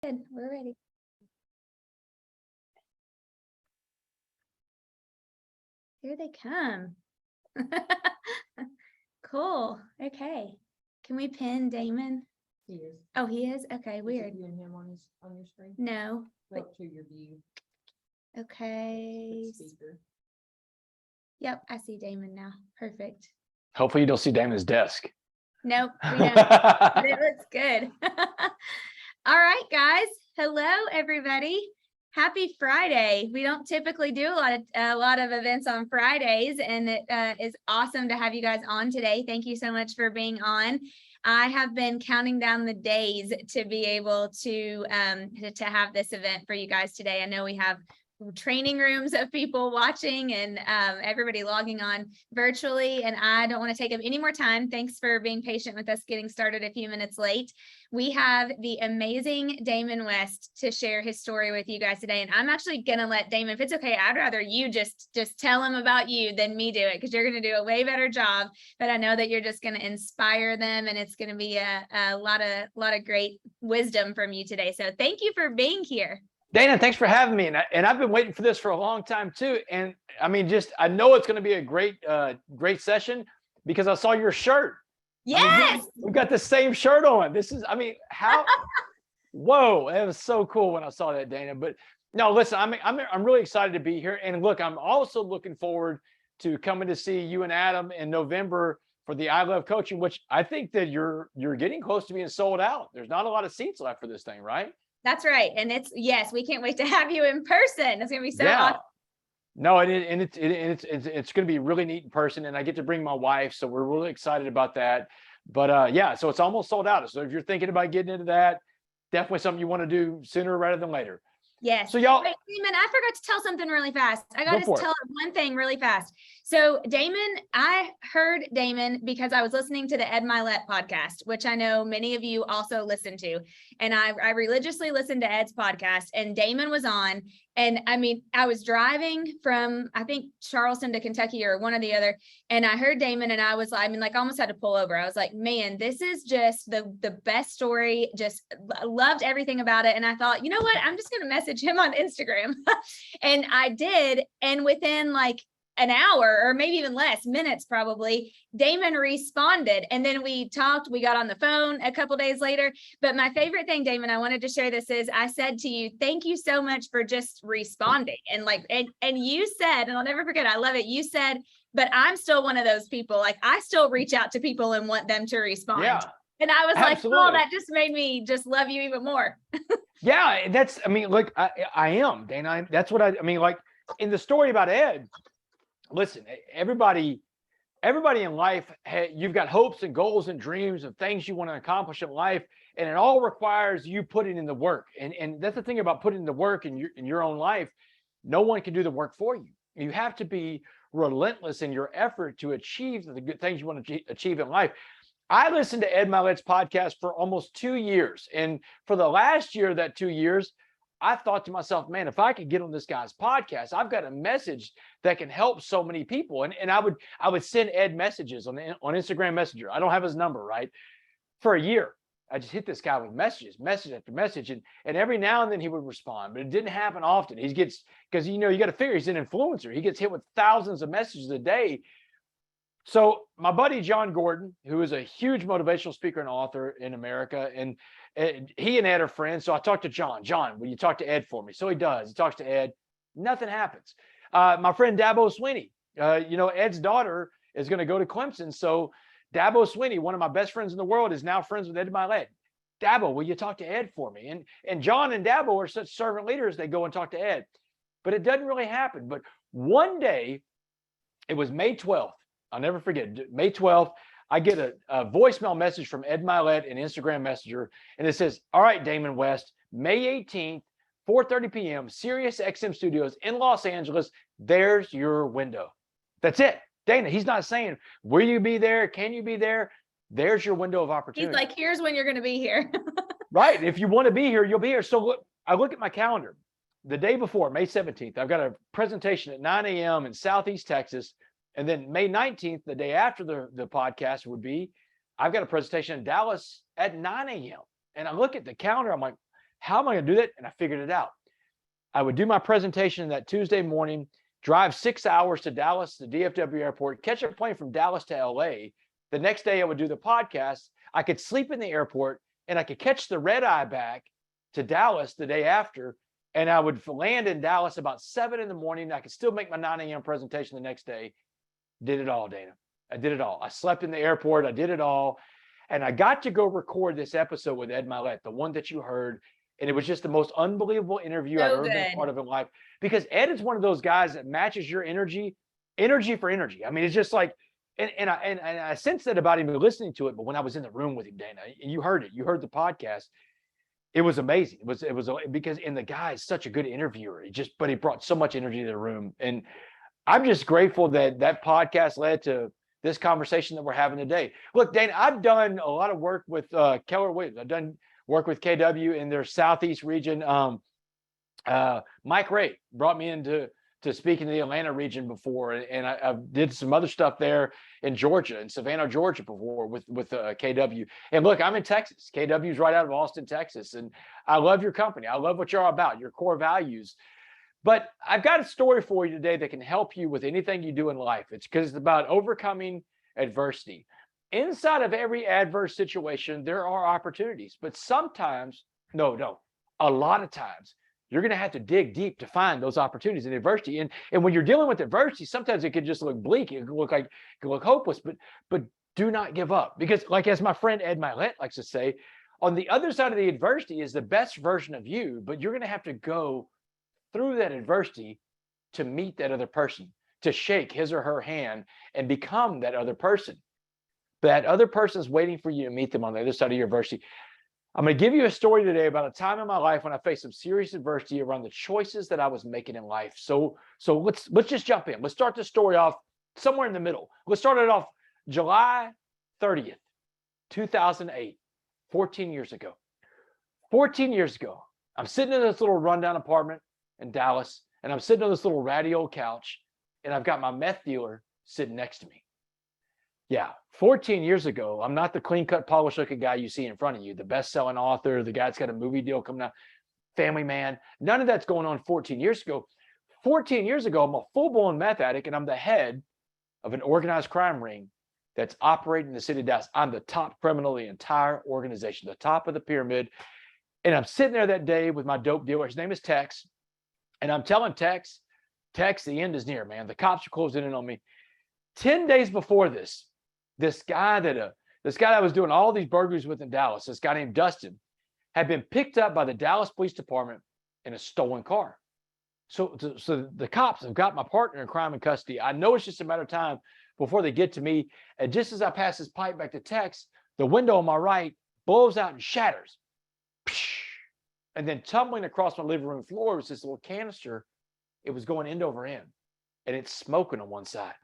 Good. We're ready. Here they come. Cool. Okay. Can we pin Damon? He is. Oh, he is? Okay, weird. You and him on your screen? No. Go to your view. Okay. Speaker. Yep, I see Damon now. Perfect. Hopefully you don't see Damon's desk. Nope, we don't. But it looks good. All right, guys. Hello, everybody. Happy Friday. We don't typically do a lot of events on Fridays, and it is awesome to have you guys on today. Thank you so much for being on. I have been counting down the days to be able to have this event for you guys today. I know we have training rooms of people watching and everybody logging on virtually, and I don't want to take up any more time. Thanks for being patient with us getting started a few minutes late. We have the amazing Damon West to share his story with you guys today, and I'm actually gonna let Damon, if it's okay, I'd rather you just tell him about you than me do it, because you're gonna do a way better job. But I know that you're just gonna inspire them, and it's gonna be a lot of great wisdom from you today. So thank you for being here. Dana, thanks for having me. And I've been waiting for this for a long time too. And I mean, I know it's going to be a great session because I saw your shirt. Yes. I mean, we've got the same shirt on. How, whoa, it was so cool when I saw that, Dana. But no, listen, I'm really excited to be here. And look, I'm also looking forward to coming to see you and Adam in November for the I Love Coaching, which I think that you're getting close to being sold out. There's not a lot of seats left for this thing, right? That's right. And yes, we can't wait to have you in person. It's going to be so awesome. No, it's going to be really neat in person, and I get to bring my wife, so we're really excited about that. But yeah, so it's almost sold out. So if you're thinking about getting into that, definitely something you want to do sooner rather than later. Yes. So y'all, wait, Damon, I forgot to tell something really fast. I got to tell one thing really fast. So Damon, I heard Damon because I was listening to the Ed Milet podcast, which I know many of you also listen to. And I religiously listened to Ed's podcast, and Damon was on. And I mean, I was driving from, I think, Charleston to Kentucky or one or the other. And I heard Damon, and I was like, I almost had to pull over. I was like, man, this is just the best story. Just loved everything about it. And I thought, you know what? I'm just going to message him on Instagram. And I did. And within like an hour or maybe even less minutes, probably, Damon responded. And then we talked, we got on the phone a couple days later. But my favorite thing, Damon, I wanted to share this is I said to you, thank you so much for just responding. And and you said, and I'll never forget, I love it. You said, but I'm still one of those people. Like, I still reach out to people and want them to respond. Yeah, and I was absolutely. like, oh, that just made me just love you even more. Yeah, look, I am, Dana. That's what I mean, like in the story about Ed, listen, everybody in life, you've got hopes and goals and dreams of things you want to accomplish in life, and it all requires you putting in the work. And that's the thing about putting in the work in your own life. No one can do the work for you. You have to be relentless in your effort to achieve the good things you want to achieve in life. I listened to Ed Milet's podcast for almost 2 years. And for the last year of that 2 years, I thought to myself, man, if I could get on this guy's podcast, I've got a message that can help so many people. And I would send Ed messages on Instagram Messenger. I don't have his number, right? For a year, I just hit this guy with message after message. And every now and then he would respond, but it didn't happen often. Because, you got to figure he's an influencer. He gets hit with thousands of messages a day. So my buddy, John Gordon, who is a huge motivational speaker and author in America, and he and Ed are friends. So I talked to John. John, will you talk to Ed for me? So he does. He talks to Ed. Nothing happens. My friend Dabo Sweeney, Ed's daughter is going to go to Clemson. So Dabo Sweeney, one of my best friends in the world, is now friends with Ed Milet. Dabo, will you talk to Ed for me? And John and Dabo are such servant leaders. They go and talk to Ed. But it doesn't really happen. But one day, it was May 12th. I'll never forget, May 12th, I get a voicemail message from Ed Milet in Instagram Messenger, and it says, all right, Damon West, May 18th, 4:30 p.m., Sirius XM Studios in Los Angeles, there's your window. That's it. Dana, he's not saying, will you be there? Can you be there? There's your window of opportunity. He's like, here's when you're going to be here. Right. If you want to be here, you'll be here. So I look at my calendar. The day before, May 17th, I've got a presentation at 9 a.m. in Southeast Texas. And then May 19th, the day after the podcast would be, I've got a presentation in Dallas at 9 a.m. And I look at the calendar, I'm like, how am I going to do that? And I figured it out. I would do my presentation that Tuesday morning, drive 6 hours to Dallas, the DFW airport, catch a plane from Dallas to LA. The next day I would do the podcast. I could sleep in the airport and I could catch the red eye back to Dallas the day after. And I would land in Dallas about 7 in the morning. I could still make my 9 a.m. presentation the next day. Did it all, Dana. I did it all. I slept in the airport. I did it all. And I got to go record this episode with Ed Milet, the one that you heard. And it was just the most unbelievable interview I've ever been part of in life, because Ed is one of those guys that matches your energy for energy. I mean, it's just like, and I sensed that about him listening to it. But when I was in the room with him, Dana, and you heard the podcast, it was amazing. It was because, and the guy is such a good interviewer. But he brought so much energy to the room. And I'm just grateful that that podcast led to this conversation that we're having today. Look, Dana, I've done a lot of work with Keller Williams. I've done work with KW in their Southeast region. Mike Ray brought me into speak in the Atlanta region before, and I did some other stuff there in Georgia, in Savannah, Georgia before with KW. And look, I'm in Texas. KW is right out of Austin, Texas, and I love your company. I love what you're all about, your core values. But I've got a story for you today that can help you with anything you do in life. It's because it's about overcoming adversity. Inside of every adverse situation, there are opportunities, but sometimes, a lot of times, you're going to have to dig deep to find those opportunities in adversity. And when you're dealing with adversity, sometimes it could just look bleak. It could look hopeless, but do not give up. Because like, as my friend Ed Milet likes to say, on the other side of the adversity is the best version of you, but you're going to have to go through that adversity to meet that other person, to shake his or her hand and become that other person. That other person is waiting for you to meet them on the other side of your adversity. I'm going to give you a story today about a time in my life when I faced some serious adversity around the choices that I was making in life. So let's just jump in. Let's start this story off somewhere in the middle. Let's start it off July 30th, 2008, 14 years ago. 14 years ago, I'm sitting in this little rundown apartment in Dallas, and I'm sitting on this little ratty old couch, and I've got my meth dealer sitting next to me. Yeah, 14 years ago, I'm not the clean-cut, polished-looking guy you see in front of you, the best-selling author, the guy that's got a movie deal coming out, family man. None of that's going on 14 years ago. 14 years ago, I'm a full-blown meth addict, and I'm the head of an organized crime ring that's operating in the city of Dallas. I'm the top criminal of the entire organization, the top of the pyramid. And I'm sitting there that day with my dope dealer. His name is Tex. And I'm telling Tex, the end is near, man. The cops are closing in on me. 10 days before this guy that I was doing all these burglaries with in Dallas, this guy named Dustin, had been picked up by the Dallas Police Department in a stolen car. So the cops have got my partner in crime in custody. I know it's just a matter of time before they get to me. And just as I pass this pipe back to Tex, the window on my right blows out and shatters. And then tumbling across my living room floor was this little canister. It was going end over end, and it's smoking on one side.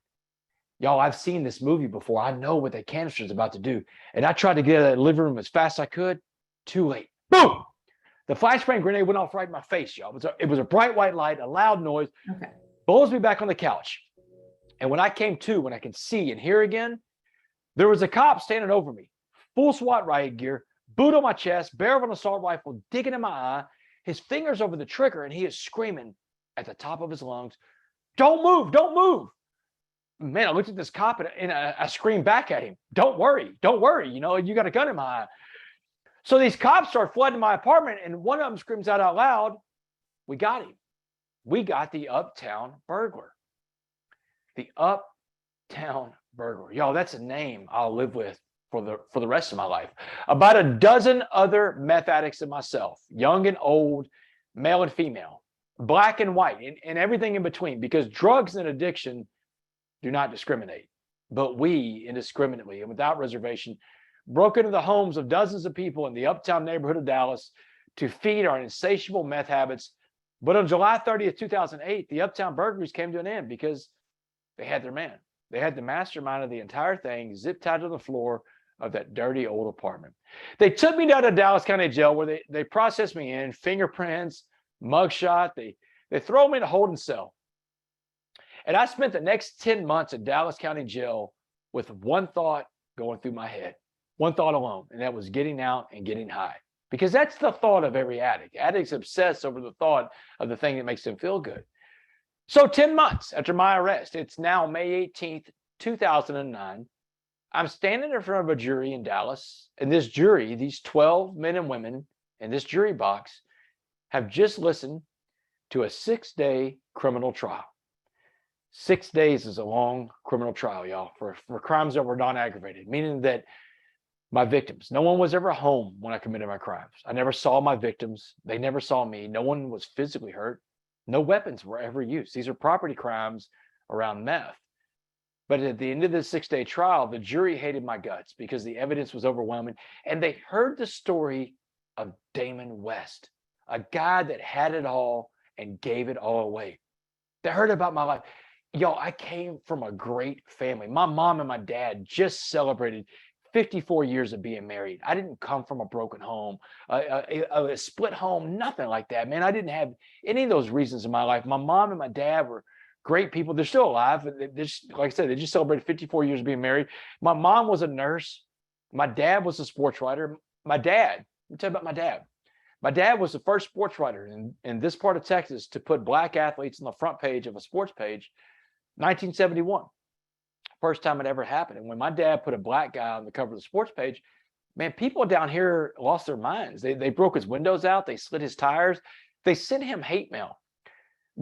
Y'all, I've seen this movie before. I know what that canister is about to do. And I tried to get out of that living room as fast as I could. Too late. Boom! The flashbang grenade went off right in my face, y'all. It was a bright white light, a loud noise. Okay. Blows me back on the couch. And when I came to, when I could see and hear again, there was a cop standing over me, full SWAT riot gear, boot on my chest, barrel of an assault rifle digging in my eye, his fingers over the trigger, and he is screaming at the top of his lungs, "Don't move, don't move." Man, I looked at this cop and I screamed back at him, don't worry, you know, you got a gun in my eye. So these cops start flooding my apartment, and one of them screams out loud, "We got him. We got the uptown burglar." The uptown burglar. Y'all, that's a name I'll live with for the rest of my life. About a dozen other meth addicts and myself, young and old, male and female, black and white, and everything in between, because drugs and addiction do not discriminate. But we indiscriminately and without reservation broke into the homes of dozens of people in the uptown neighborhood of Dallas to feed our insatiable meth habits. But on July 30th, 2008, the uptown burglaries came to an end because they had their man. They had the mastermind of the entire thing zip tied to the floor of that dirty old apartment. They took me down to Dallas County Jail, where they processed me in, fingerprints, mugshot. They throw me in a holding cell. And I spent the next 10 months at Dallas County Jail with one thought going through my head, one thought alone, and that was getting out and getting high. because that's the thought of every addict. Addicts obsess over the thought of the thing that makes them feel good. So 10 months after my arrest, it's now May 18th, 2009. I'm standing in front of a jury in Dallas, and this jury, these 12 men and women in this jury box, have just listened to a 6-day criminal trial. 6 days is a long criminal trial, y'all, for crimes that were non-aggravated, meaning that my victims, no one was ever home when I committed my crimes. I never saw my victims. They never saw me. No one was physically hurt. No weapons were ever used. These are property crimes around meth. But at the end of this 6-day trial, the jury hated my guts because the evidence was overwhelming. And they heard the story of Damon West, a guy that had it all and gave it all away. They heard about my life. Y'all, I came from a great family. My mom and my dad just celebrated 54 years of being married. I didn't come from a broken home, a split home, nothing like that, man. I didn't have any of those reasons in my life. My mom and my dad were great people. They're still alive. Like I said, they just celebrated 54 years of being married. My mom was a nurse. My dad was a sports writer. Let me tell you about my dad. My dad was the first sports writer in this part of Texas to put black athletes on the front page of a sports page, 1971. First time it ever happened. And when my dad put a black guy on the cover of the sports page, man, people down here lost their minds. They broke his windows out. They slit his tires. They sent him hate mail.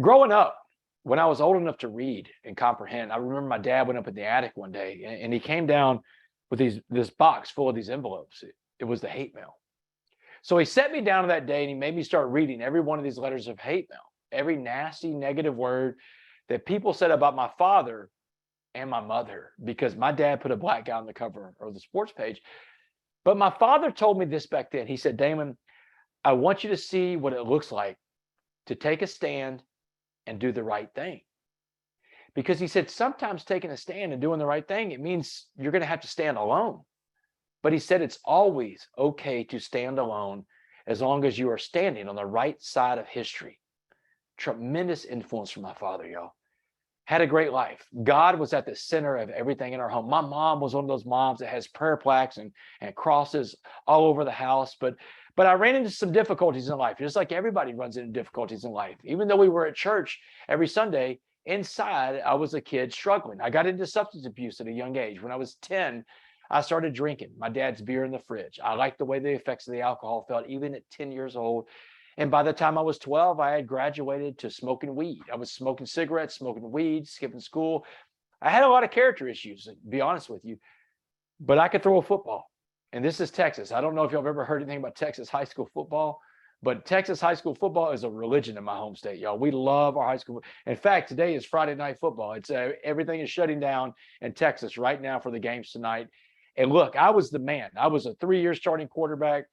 Growing up, when I was old enough to read and comprehend, I remember my dad went up in the attic one day and he came down with this box full of these envelopes. It was the hate mail. So he set me down that day and he made me start reading every one of these letters of hate mail, every nasty, negative word that people said about my father and my mother, because my dad put a black guy on the cover of the sports page. But my father told me this back then. He said, Damon, I want you to see what it looks like to take a stand and do the right thing. Because he said, sometimes taking a stand and doing the right thing, it means you're going to have to stand alone. But he said, it's always okay to stand alone as long as you are standing on the right side of history. Tremendous influence from my father, y'all. Had a great life. God was at the center of everything in our home. My mom was one of those moms that has prayer plaques and crosses all over the house. But I ran into some difficulties in life, just like everybody runs into difficulties in life. Even though we were at church every Sunday, inside I was a kid struggling. I got into substance abuse at a young age. When I was 10, I started drinking my dad's beer in the fridge. I liked the way the effects of the alcohol felt, even at 10 years old. And by the time I was 12, I had graduated to smoking weed. I was smoking cigarettes, smoking weed, skipping school. I had a lot of character issues, to be honest with you, but I could throw a football. And this is Texas. I don't know if y'all have ever heard anything about Texas high school football, but Texas high school football is a religion in my home state, y'all. We love our high school. In fact, today is Friday night football. It's everything is shutting down in Texas right now for the games tonight. And look, I was the man. I was a 3-year starting quarterback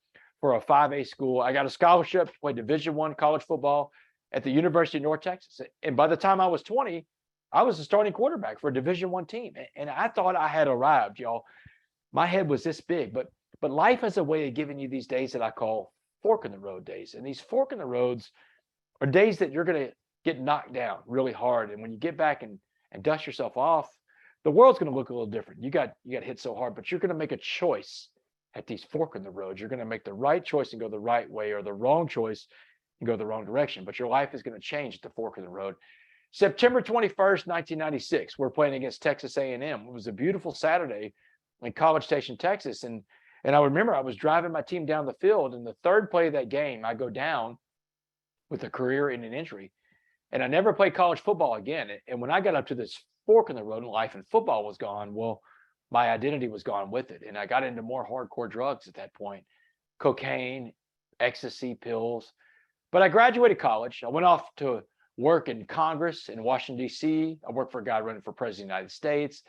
for a 5A school. I got a scholarship to play Division I college football at the University of North Texas. And by the time I was 20, I was a starting quarterback for a Division I team. And I thought I had arrived, y'all. My head was this big, but life has a way of giving you these days that I call fork in the road days. And these fork in the roads are days that you're going to get knocked down really hard. And when you get back and dust yourself off, the world's going to look a little different. You got hit so hard, but you're going to make a choice at these fork in the roads. You're going to make the right choice and go the right way, or the wrong choice and go the wrong direction. But your life is going to change at the fork in the road. September 21st, 1996, we're playing against Texas A&M. It was a beautiful Saturday in College Station, Texas. And I remember I was driving my team down the field, and the third play of that game, I go down with a career and an injury. And I never played college football again. And when I got up to this fork in the road in life and football was gone, well, my identity was gone with it. And I got into more hardcore drugs at that point, cocaine, ecstasy, pills. But I graduated college. I went off to work in Congress in Washington, D.C. I worked for a guy running for president of the United States.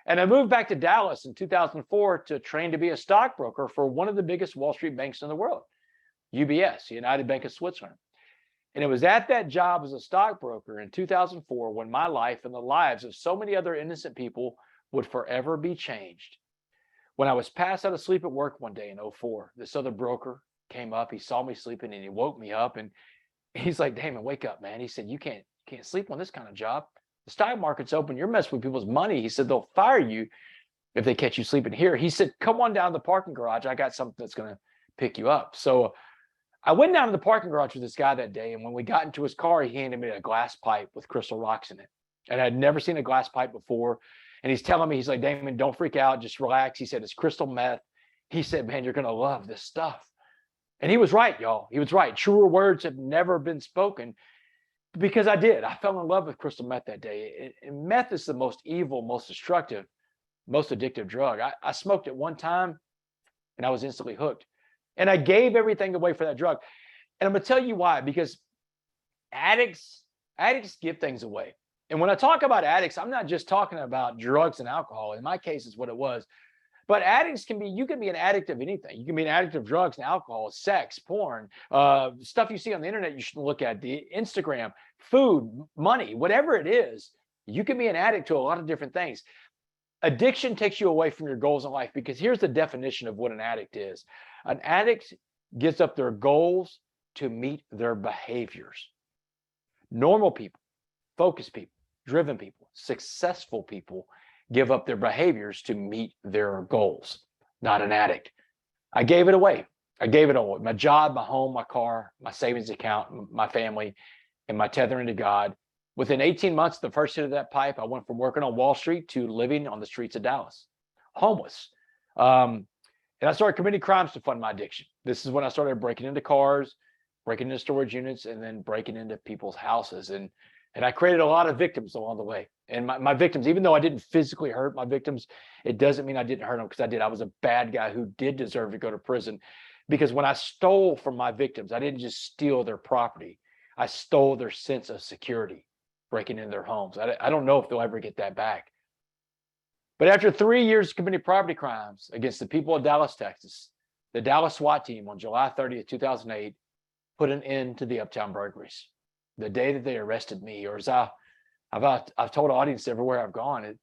And I moved back to Dallas in 2004 to train to be a stockbroker for one of the biggest Wall Street banks in the world, UBS, United Bank of Switzerland. And it was at that job as a stockbroker in 2004 when my life and the lives of so many other innocent people would forever be changed. When I was passed out of sleep at work one day in 2004, this other broker came up. He saw me sleeping and he woke me up, and he's like, Damon, wake up, man. He said, you can't sleep on this kind of job. The stock market's open. You're messing with people's money. He said, they'll fire you if they catch you sleeping here. He said, come on down to the parking garage. I got something that's going to pick you up. So I went down to the parking garage with this guy that day. And when we got into his car, he handed me a glass pipe with crystal rocks in it. And I'd never seen a glass pipe before. And he's telling me, he's like, Damon, don't freak out. Just relax. He said, it's crystal meth. He said, man, you're going to love this stuff. And he was right, y'all. He was right. Truer words have never been spoken, because I did. I fell in love with crystal meth that day. And meth is the most evil, most destructive, most addictive drug. I smoked it one time and I was instantly hooked. And I gave everything away for that drug. And I'm going to tell you why, because addicts give things away. And when I talk about addicts, I'm not just talking about drugs and alcohol. In my case, is what it was. But addicts you can be an addict of anything. You can be an addict of drugs and alcohol, sex, porn, stuff you see on the internet you should look at, the Instagram, food, money, whatever it is. You can be an addict to a lot of different things. Addiction takes you away from your goals in life, because here's the definition of what an addict is. An addict gives up their goals to meet their behaviors. Normal people, focused people, driven people, successful people give up their behaviors to meet their goals. Not an addict. I gave it away. I gave it all. My job, my home, my car, my savings account, my family, and my tethering to God. Within 18 months, the first hit of that pipe, I went from working on Wall Street to living on the streets of Dallas, homeless. And I started committing crimes to fund my addiction. This is when I started breaking into cars, breaking into storage units, and then breaking into people's houses. And I created a lot of victims along the way. And my victims, even though I didn't physically hurt my victims, it doesn't mean I didn't hurt them, because I did. I was a bad guy who did deserve to go to prison, because when I stole from my victims, I didn't just steal their property. I stole their sense of security, breaking into their homes. I don't know if they'll ever get that back. But after 3 years of committing property crimes against the people of Dallas, Texas, the Dallas SWAT team on July 30th, 2008, put an end to the Uptown burglaries. The day that they arrested me, or as I've told audience everywhere I've gone,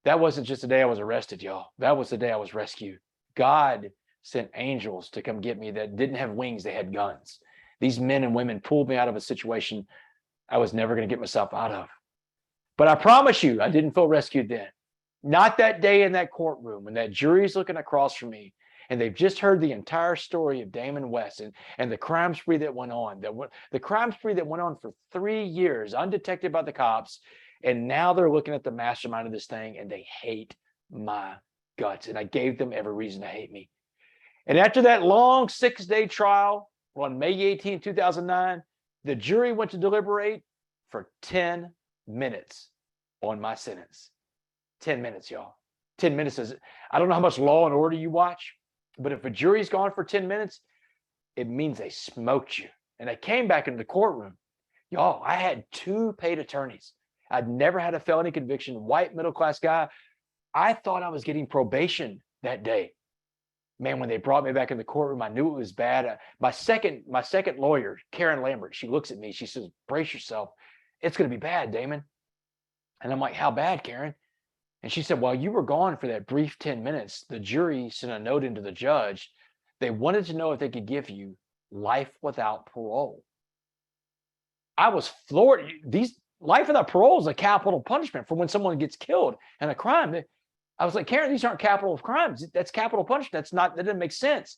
that wasn't just the day I was arrested, y'all. That was the day I was rescued. God sent angels to come get me that didn't have wings, they had guns. These men and women pulled me out of a situation I was never going to get myself out of. But I promise you, I didn't feel rescued then. Not that day in that courtroom when that jury's looking across from me and they've just heard the entire story of Damon West and the crime spree that went on. The crime spree that went on for 3 years, undetected by the cops. And now they're looking at the mastermind of this thing and they hate my guts. And I gave them every reason to hate me. And after that long 6-day trial on May 18, 2009, the jury went to deliberate for 10 minutes on my sentence. 10 minutes, y'all. 10 minutes is, I don't know how much Law and Order you watch, but if a jury's gone for 10 minutes, it means they smoked you. And I came back into the courtroom. Y'all, I had 2 paid attorneys. I'd never had a felony conviction, white middle-class guy. I thought I was getting probation that day. Man, when they brought me back in the courtroom, I knew it was bad. My second lawyer, Karen Lambert, she looks at me. She says, brace yourself. It's going to be bad, Damon. And I'm like, how bad, Karen? And she said, while you were gone for that brief 10 minutes, the jury sent a note into the judge. They wanted to know if they could give you life without parole. I was floored. Life without parole is a capital punishment for when someone gets killed in a crime. I was like, Karen, these aren't capital crimes. That's capital punishment. That doesn't make sense.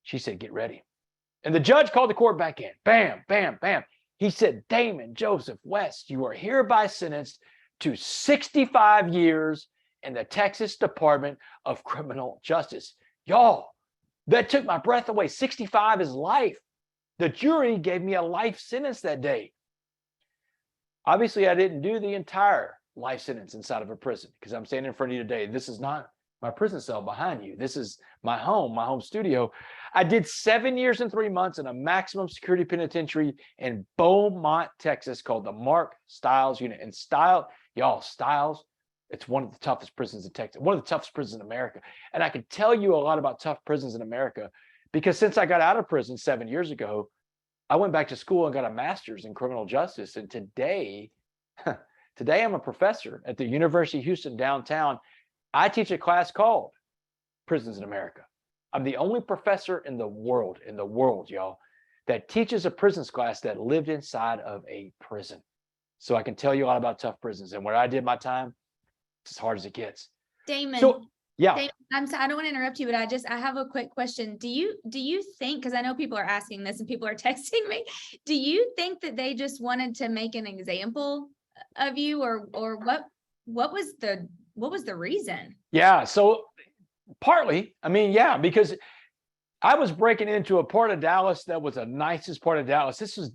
She said, get ready. And the judge called the court back in. Bam, bam, bam. He said, Damon Joseph West, you are hereby sentenced to 65 years in the Texas Department of Criminal Justice. Y'all, that took my breath away. 65 is life. The jury gave me a life sentence that day. Obviously, I didn't do the entire life sentence inside of a prison, because I'm standing in front of you today. This is not my prison cell behind you. This is my home studio. I did 7 years and 3 months in a maximum security penitentiary in Beaumont, Texas, called the Mark Stiles Unit. And Stiles, it's one of the toughest prisons in Texas, one of the toughest prisons in America. And I can tell you a lot about tough prisons in America, because since I got out of prison 7 years ago, I went back to school and got a master's in criminal justice. And today I'm a professor at the University of Houston downtown. I teach a class called Prisons in America. I'm the only professor in the world, y'all, that teaches a prisons class that lived inside of a prison. So I can tell you a lot about tough prisons. And where I did my time, it's as hard as it gets. Damon, So, Yeah. Damon, I don't want to interrupt you, but I have a quick question. Do you think, because I know people are asking this and people are texting me, do you think that they just wanted to make an example of you, or what was the reason? Yeah. So partly, I mean, yeah, because I was breaking into a part of Dallas that was the nicest part of Dallas. This was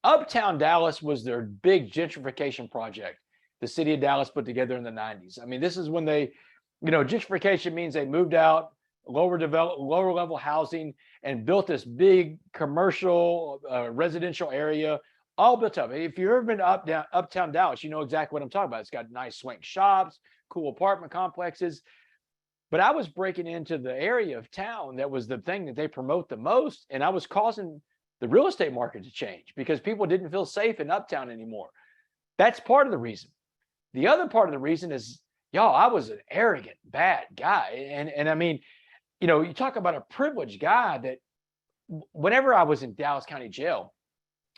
Uptown Dallas was their big gentrification project the city of Dallas put together in the 90s. I mean, this is when they, gentrification means they moved out, lower level housing, and built this big commercial residential area, all built up. If you've ever been to Uptown Dallas, you know exactly what I'm talking about. It's got nice swank shops, cool apartment complexes. But I was breaking into the area of town that was the thing that they promote the most, and I was causing the real estate market to change because people didn't feel safe in Uptown anymore. That's part of the reason. The other part of the reason is, y'all, I was an arrogant, bad guy. And I mean, you talk about a privileged guy that whenever I was in Dallas County Jail,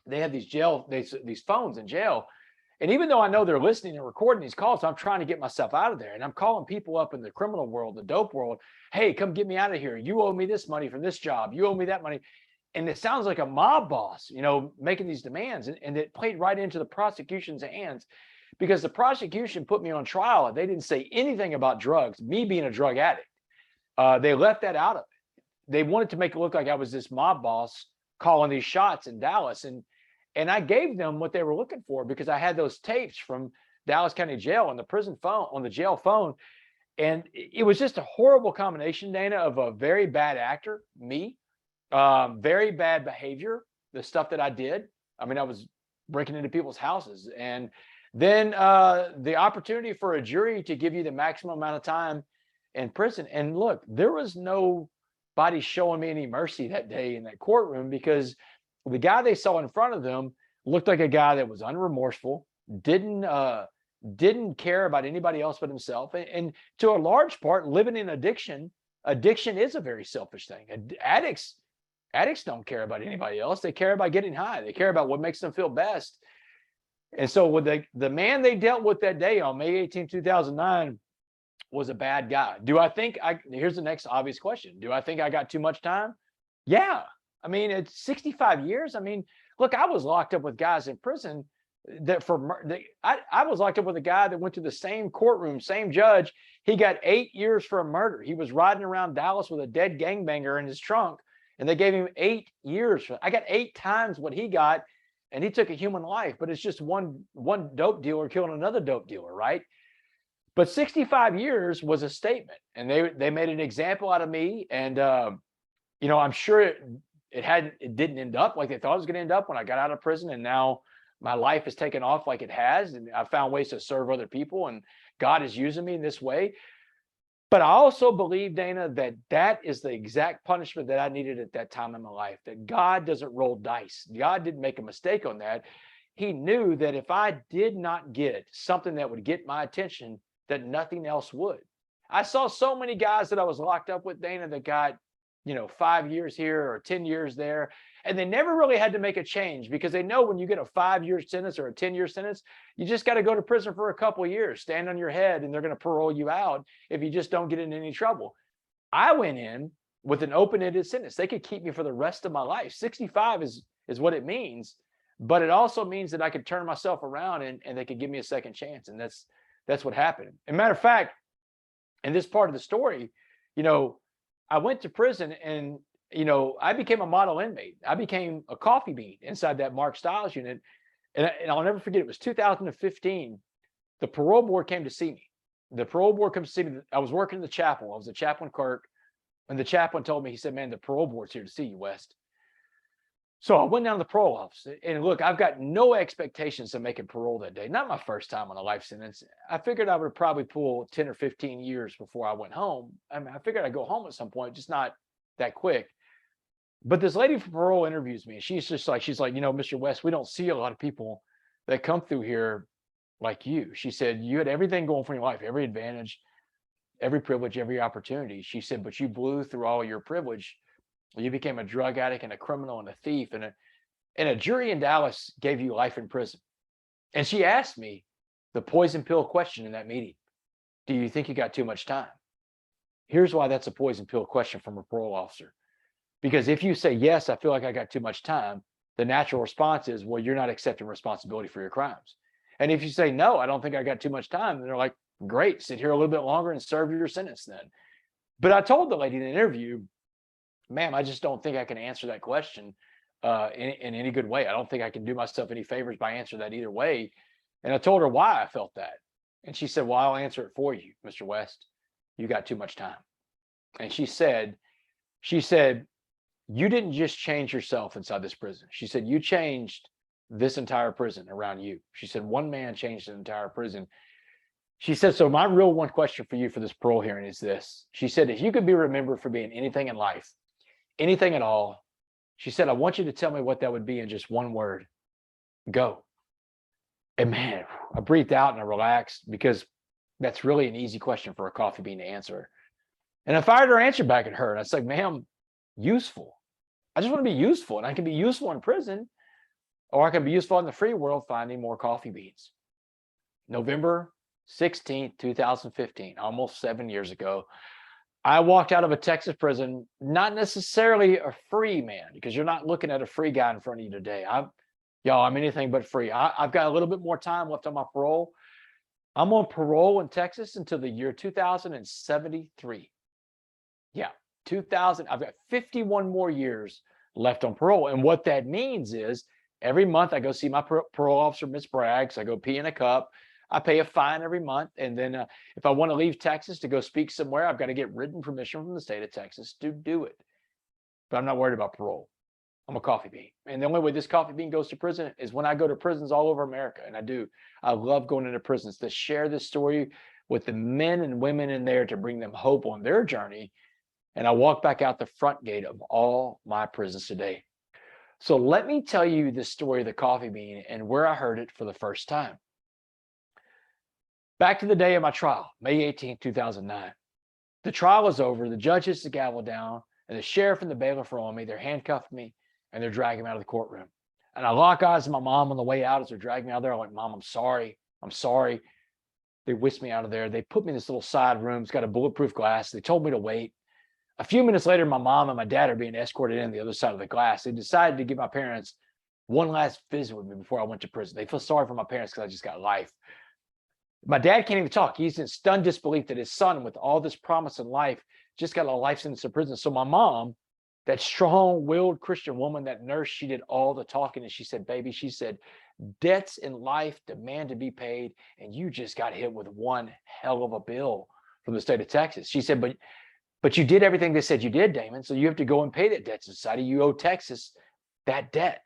they have these phones in jail. And even though I know they're listening and recording these calls, I'm trying to get myself out of there. And I'm calling people up in the criminal world, the dope world. Hey, come get me out of here. You owe me this money from this job. You owe me that money. And it sounds like a mob boss, making these demands. And it played right into the prosecution's hands because the prosecution put me on trial. And they didn't say anything about drugs, me being a drug addict. They left that out of it. They wanted to make it look like I was this mob boss calling these shots in Dallas. And I gave them what they were looking for because I had those tapes from Dallas County Jail on the prison phone, on the jail phone. And it was just a horrible combination, Dana, of a very bad actor, me, very bad behavior, the stuff that I did. I mean, I was breaking into people's houses. And then the opportunity for a jury to give you the maximum amount of time in prison. And look, there was nobody showing me any mercy that day in that courtroom because the guy they saw in front of them looked like a guy that was unremorseful, didn't care about anybody else but himself. And to a large part, living in addiction is a very selfish thing. Addicts don't care about anybody else. They care about getting high. They care about what makes them feel best. And so with the man they dealt with that day on May 18, 2009 was a bad guy. Here's the next obvious question. Do I think I got too much time? Yeah. I mean, it's 65 years. I mean, look, I was locked up with guys in prison I was locked up with a guy that went to the same courtroom, same judge. He got 8 years for a murder. He was riding around Dallas with a dead gangbanger in his trunk, and they gave him 8 years. I got 8 times what he got, and he took a human life. But it's just one dope dealer killing another dope dealer, right? But 65 years was a statement, and they made an example out of me. And I'm sure it didn't end up like they thought it was going to end up when I got out of prison, and now my life has taken off like it has, and I found ways to serve other people, and God is using me in this way. But I also believe, Dana, that is the exact punishment that I needed at that time in my life, that God doesn't roll dice. God didn't make a mistake on that. He knew that if I did not get something that would get my attention, that nothing else would. I saw so many guys that I was locked up with, Dana, that got 5 years here or 10 years there. And they never really had to make a change because they know when you get a 5-year sentence or a 10-year sentence, you just got to go to prison for a couple of years, stand on your head, and they're going to parole you out if you just don't get in any trouble. I went in with an open-ended sentence. They could keep me for the rest of my life. 65 is what it means, but it also means that I could turn myself around and they could give me a second chance. And that's what happened. As a matter of fact, in this part of the story, I went to prison and, I became a model inmate. I became a coffee bean inside that Mark Stiles unit. And I'll never forget, it was 2015. The parole board came to see me. The parole board comes to see me. I was working in the chapel. I was a chaplain clerk. And the chaplain told me, he said, man, the parole board's here to see you, West. So I went down to the parole office. And look, I've got no expectations of making parole that day. Not my first time on a life sentence. I figured I would probably pull 10 or 15 years before I went home. I mean, I figured I'd go home at some point, just not that quick. But this lady from parole interviews me. She's like, Mr. West, we don't see a lot of people that come through here like you. She said, you had everything going for your life, every advantage, every privilege, every opportunity. She said, but you blew through all your privilege. You became a drug addict and a criminal and a thief. And a jury in Dallas gave you life in prison. And she asked me the poison pill question in that meeting. Do you think you got too much time? Here's why that's a poison pill question from a parole officer. Because if you say, yes, I feel like I got too much time, the natural response is, well, you're not accepting responsibility for your crimes. And if you say, no, I don't think I got too much time, then they're like, great, sit here a little bit longer and serve your sentence then. But I told the lady in the interview, ma'am, I just don't think I can answer that question in any good way. I don't think I can do myself any favors by answering that either way. And I told her why I felt that. And she said, well, I'll answer it for you, Mr. West. You got too much time. And she said, you didn't just change yourself inside this prison. She said, you changed this entire prison around you. She said, one man changed the entire prison. She said, so my real one question for you for this parole hearing is this. She said, if you could be remembered for being anything in life, anything at all, she said, I want you to tell me what that would be in just one word. Go. And man, I breathed out and I relaxed, because that's really an easy question for a coffee bean to answer. And I fired her answer back at her. And I said, ma'am, useful. I just want to be useful. And I can be useful in prison, or I can be useful in the free world finding more coffee beans. November 16th, 2015, almost 7 years ago, I walked out of a Texas prison, not necessarily a free man, because you're not looking at a free guy in front of you today. I'm anything but free. I've got a little bit more time left on my parole. I'm on parole in Texas until the year 2073. Yeah, 2000. I've got 51 more years left on parole. And what that means is every month I go see my parole officer, Miss Braggs. I go pee in a cup. I pay a fine every month. And then if I want to leave Texas to go speak somewhere, I've got to get written permission from the state of Texas to do it. But I'm not worried about parole. I'm a coffee bean. And the only way this coffee bean goes to prison is when I go to prisons all over America. And I do. I love going into prisons to share this story with the men and women in there, to bring them hope on their journey. And I walk back out the front gate of all my prisons today. So let me tell you the story of the coffee bean and where I heard it for the first time. Back to the day of my trial, May 18, 2009. The trial is over. The judge hits the gavel down, and the sheriff and the bailiff are on me. They're handcuffed me, and they're dragging me out of the courtroom. And I lock eyes with my mom on the way out as they're dragging me out there. I'm like, Mom, I'm sorry. I'm sorry. They whisked me out of there. They put me in this little side room. It's got a bulletproof glass. They told me to wait. A few minutes later, my mom and my dad are being escorted in the other side of the glass. They decided to give my parents one last visit with me before I went to prison. They feel sorry for my parents because I just got life. My dad can't even talk. He's in stunned disbelief that his son, with all this promise in life, just got a life sentence in prison. So my mom, that strong-willed Christian woman, that nurse, she did all the talking. And she said, baby, she said, debts in life demand to be paid. And you just got hit with one hell of a bill from the state of Texas. She said, but you did everything they said you did, Damon. So you have to go and pay that debt to society. You owe Texas that debt.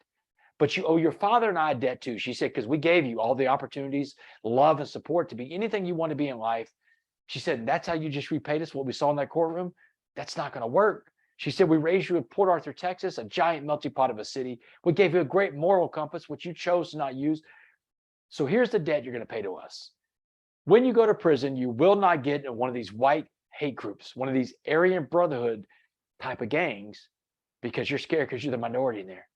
But you owe your father and I a debt too. She said, because we gave you all the opportunities, love, and support to be anything you want to be in life. She said, that's how you just repaid us what we saw in that courtroom? That's not going to work. She said, we raised you in Port Arthur, Texas, a giant melting pot of a city. We gave you a great moral compass, which you chose to not use. So here's the debt you're going to pay to us. When you go to prison, you will not get in one of these white hate groups, one of these Aryan Brotherhood type of gangs, because you're scared because you're the minority in there.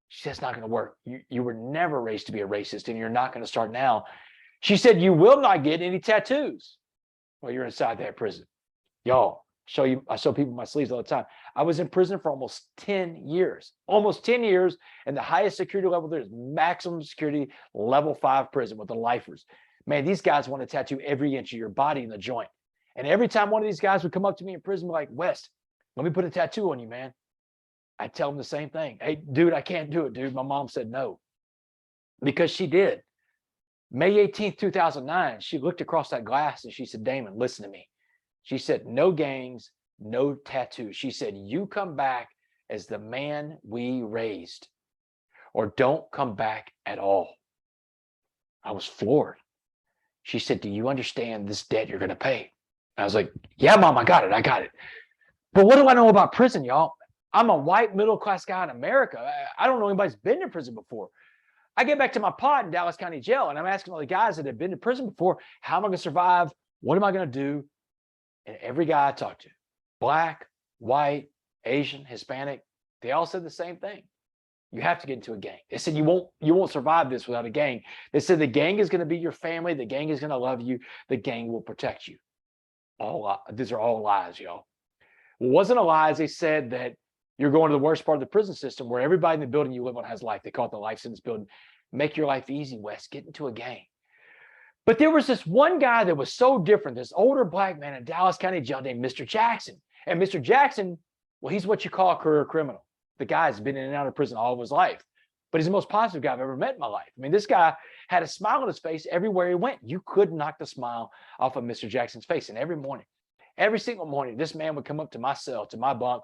She said, it's not going to work. You were never raised to be a racist, and you're not going to start now. She said, you will not get any tattoos while you're inside that prison. Y'all, I show people my sleeves all the time. I was in prison for almost 10 years, and the highest security level there is maximum security level 5 prison with the lifers. Man, these guys want to tattoo every inch of your body in the joint. And every time one of these guys would come up to me in prison, like, West, let me put a tattoo on you, man. I tell them the same thing. Hey, dude, I can't do it, dude. My mom said no, because she did. May 18th, 2009, she looked across that glass and she said, Damon, listen to me. She said, no gangs, no tattoos. She said, you come back as the man we raised, or don't come back at all. I was floored. She said, do you understand this debt you're going to pay? I was like, yeah, Mom, I got it. But what do I know about prison, y'all? I'm a white middle-class guy in America. I don't know anybody's been to prison before. I get back to my pod in Dallas County Jail, and I'm asking all the guys that have been to prison before, how am I going to survive? What am I going to do? And every guy I talked to, black, white, Asian, Hispanic, they all said the same thing. You have to get into a gang. They said you won't survive this without a gang. They said the gang is going to be your family. The gang is going to love you. The gang will protect you. These are all lies, y'all. Well, wasn't a lie. They said that you're going to the worst part of the prison system where everybody in the building you live on has life. They call it the life sentence building. Make your life easy, Wes. Get into a gang. But there was this one guy that was so different, this older black man in Dallas County Jail named Mr. Jackson. And Mr. Jackson, well, he's what you call a career criminal. The guy's been in and out of prison all of his life. But he's the most positive guy I've ever met in my life. I mean, this guy had a smile on his face everywhere he went. You could knock the smile off of Mr. Jackson's face. And every single morning, this man would come up to my cell, to my bunk,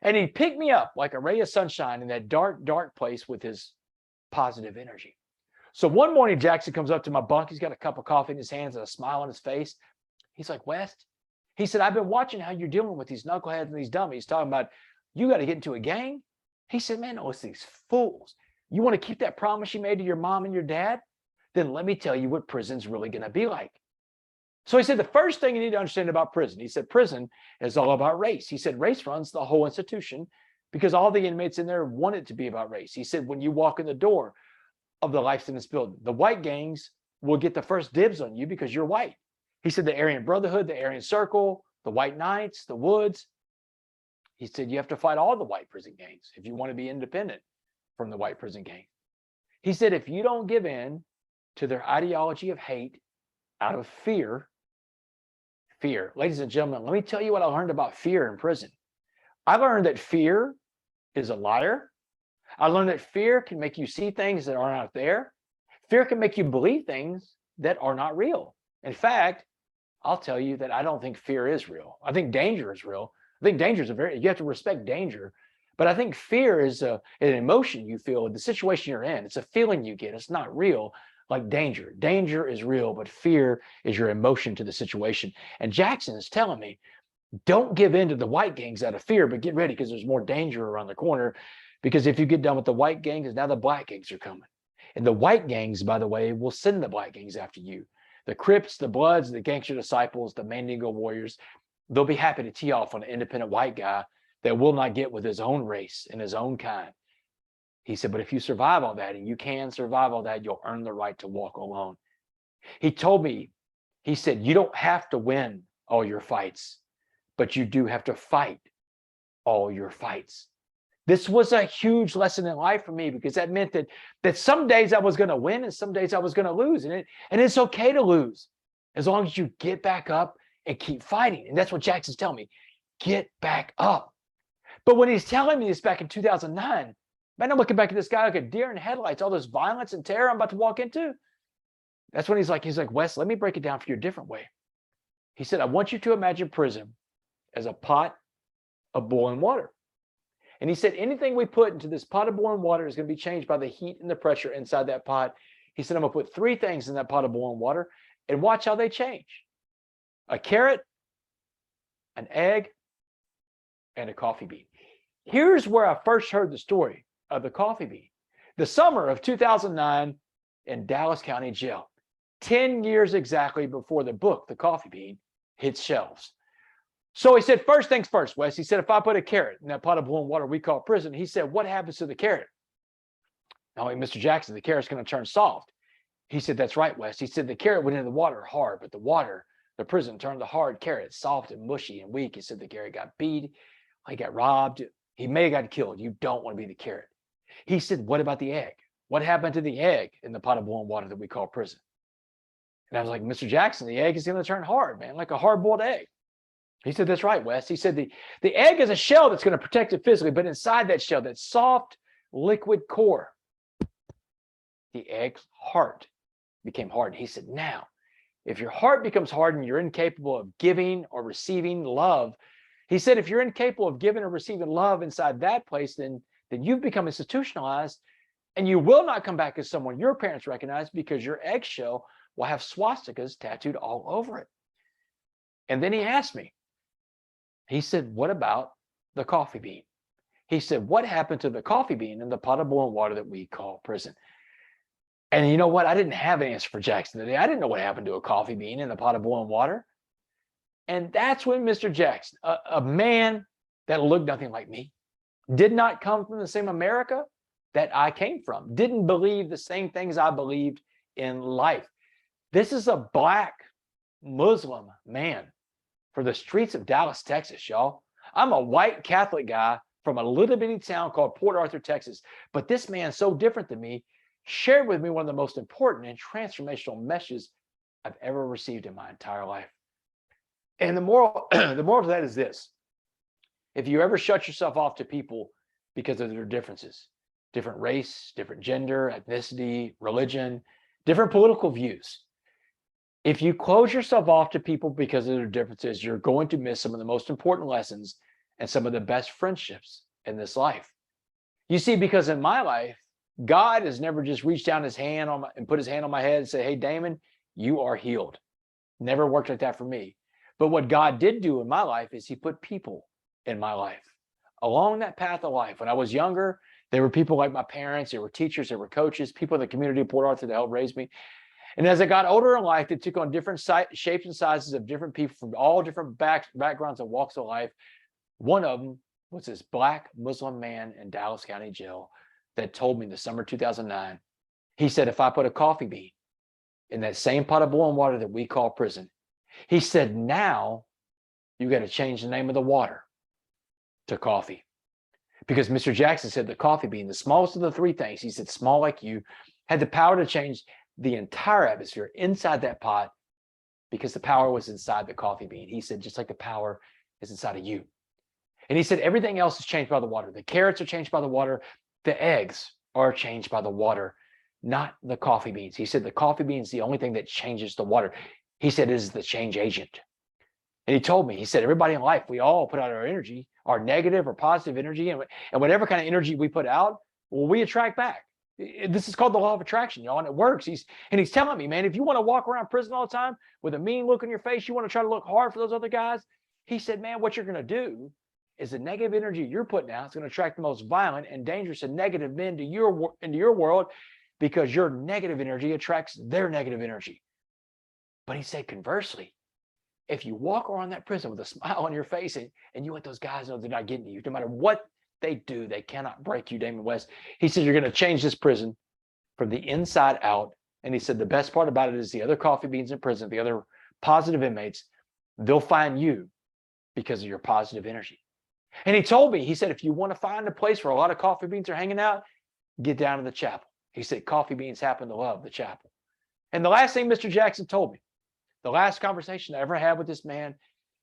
and he'd pick me up like a ray of sunshine in that dark, dark place with his positive energy. So one morning, Jackson comes up to my bunk. He's got a cup of coffee in his hands and a smile on his face. He's like, West, he said, I've been watching how you're dealing with these knuckleheads and these dummies, talking about you got to get into a gang. He said, man, no, it's these fools. You want to keep that promise you made to your mom and your dad? Then let me tell you what prison's really going to be like. So he said, the first thing you need to understand about prison, he said, prison is all about race. He said, race runs the whole institution because all the inmates in there want it to be about race. He said, when you walk in the door of the life sentence building, the white gangs will get the first dibs on you because you're white. He said, the Aryan Brotherhood, the Aryan Circle, the White Knights, the Woods. He said, you have to fight all the white prison gangs if you want to be independent from the white prison gang. He said, if you don't give in to their ideology of hate out of fear, ladies and gentlemen, let me tell you what I learned about fear in prison. I learned that fear is a liar. I learned that fear can make you see things that are not there. Fear can make you believe things that are not real. In fact, I'll tell you that I don't think fear is real. I think danger is real. I think danger is you have to respect danger. But I think fear is an emotion you feel in the situation you're in. It's a feeling you get. It's not real like danger. Danger is real, but fear is your emotion to the situation. And Jackson is telling me, don't give in to the white gangs out of fear, but get ready because there's more danger around the corner. Because if you get done with the white gangs, now the black gangs are coming. And the white gangs, by the way, will send the black gangs after you. The Crips, the Bloods, the Gangster Disciples, the Mandingo Warriors, they'll be happy to tee off on an independent white guy that will not get with his own race and his own kind. He said, but if you survive all that, and you can survive all that, you'll earn the right to walk alone. He told me, he said, you don't have to win all your fights, but you do have to fight all your fights. This was a huge lesson in life for me because that meant that some days I was going to win and some days I was going to lose. And it's okay to lose as long as you get back up and keep fighting. And that's what Jackson's telling me. Get back up. But when he's telling me this back in 2009, man, I'm looking back at this guy like a deer in headlights, all this violence and terror I'm about to walk into. That's when he's like, Wes, let me break it down for you a different way. He said, I want you to imagine prison as a pot of boiling water. And he said, anything we put into this pot of boiling water is going to be changed by the heat and the pressure inside that pot. He said, I'm going to put 3 things in that pot of boiling water and watch how they change. A carrot, an egg, and a coffee bean. Here's where I first heard the story of the coffee bean. The summer of 2009 in Dallas County Jail, 10 years exactly before the book, The Coffee Bean, hits shelves. So he said, first things first, Wes. He said, if I put a carrot in that pot of boiling water we call prison, he said, what happens to the carrot? Now, Mr. Jackson, the carrot's going to turn soft. He said, that's right, Wes. He said, the carrot went into the water hard, but the prison turned the hard carrot soft and mushy and weak. He said the carrot got beat, he got robbed, he may have got killed. You don't want to be the carrot. He said, what about the egg? What happened to the egg in the pot of boiling water that we call prison? And I was like, Mr. Jackson, the egg is going to turn hard, man, like a hard-boiled egg. He said, that's right, Wes. He said the egg is a shell that's going to protect it physically, but inside that shell, that soft liquid core, the egg's heart became hardened. He said, now, if your heart becomes hardened, you're incapable of giving or receiving love. He said, if you're incapable of giving or receiving love inside that place, then you've become institutionalized and you will not come back as someone your parents recognize because your eggshell will have swastikas tattooed all over it. And then he asked me, he said, what about the coffee bean? He said, what happened to the coffee bean in the pot of boiling water that we call prison? And you know what? I didn't have an answer for Jackson today. I didn't know what happened to a coffee bean in a pot of boiling water. And that's when Mr. Jackson, a man that looked nothing like me, did not come from the same America that I came from, didn't believe the same things I believed in life. This is a black Muslim man for the streets of Dallas, Texas, y'all. I'm a white Catholic guy from a little bitty town called Port Arthur, Texas. But this man, so different than me, shared with me one of the most important and transformational messages I've ever received in my entire life. And the moral of that is this. If you ever shut yourself off to people because of their differences, different race, different gender, ethnicity, religion, different political views, if you close yourself off to people because of their differences, you're going to miss some of the most important lessons and some of the best friendships in this life. You see, because in my life, God has never just reached down his hand and put his hand on my head and say, hey, Damon, you are healed. Never worked like that for me. But what God did do in my life is he put people in my life along that path of life. When I was younger, there were people like my parents, there were teachers, there were coaches, people in the community of Port Arthur that helped raise me. And as I got older in life, they took on different shapes and sizes of different people from all different backgrounds and walks of life. One of them was this Black Muslim man in Dallas County Jail that told me in the summer 2009, he said, if I put a coffee bean in that same pot of boiling water that we call prison, he said, now you got to change the name of the water to coffee. Because Mr. Jackson said the coffee bean, the smallest of the three things, he said, small like you, had the power to change the entire atmosphere inside that pot because the power was inside the coffee bean. He said, just like the power is inside of you. And he said, everything else is changed by the water. The carrots are changed by the water. The eggs are changed by the water, not the coffee beans. He said, the coffee bean is the only thing that changes the water. He said, it is the change agent. And he told me, he said, everybody in life, we all put out our energy, our negative or positive energy, and whatever kind of energy we put out, well, we attract back. This is called the law of attraction, y'all, and it works. He's telling me, man, if you want to walk around prison all the time with a mean look on your face, you want to try to look hard for those other guys, he said, man, what you're going to do is the negative energy you're putting out is going to attract the most violent and dangerous and negative men into your world because your negative energy attracts their negative energy. But he said, conversely, if you walk around that prison with a smile on your face and you let those guys know they're not getting to you, no matter what they do, they cannot break you, Damon West. He said, you're going to change this prison from the inside out. And he said, the best part about it is the other coffee beans in prison, the other positive inmates, they'll find you because of your positive energy. And he told me, he said, if you want to find a place where a lot of coffee beans are hanging out, get down to the chapel. He said, coffee beans happen to love the chapel. And the last thing Mr. Jackson told me, the last conversation I ever had with this man,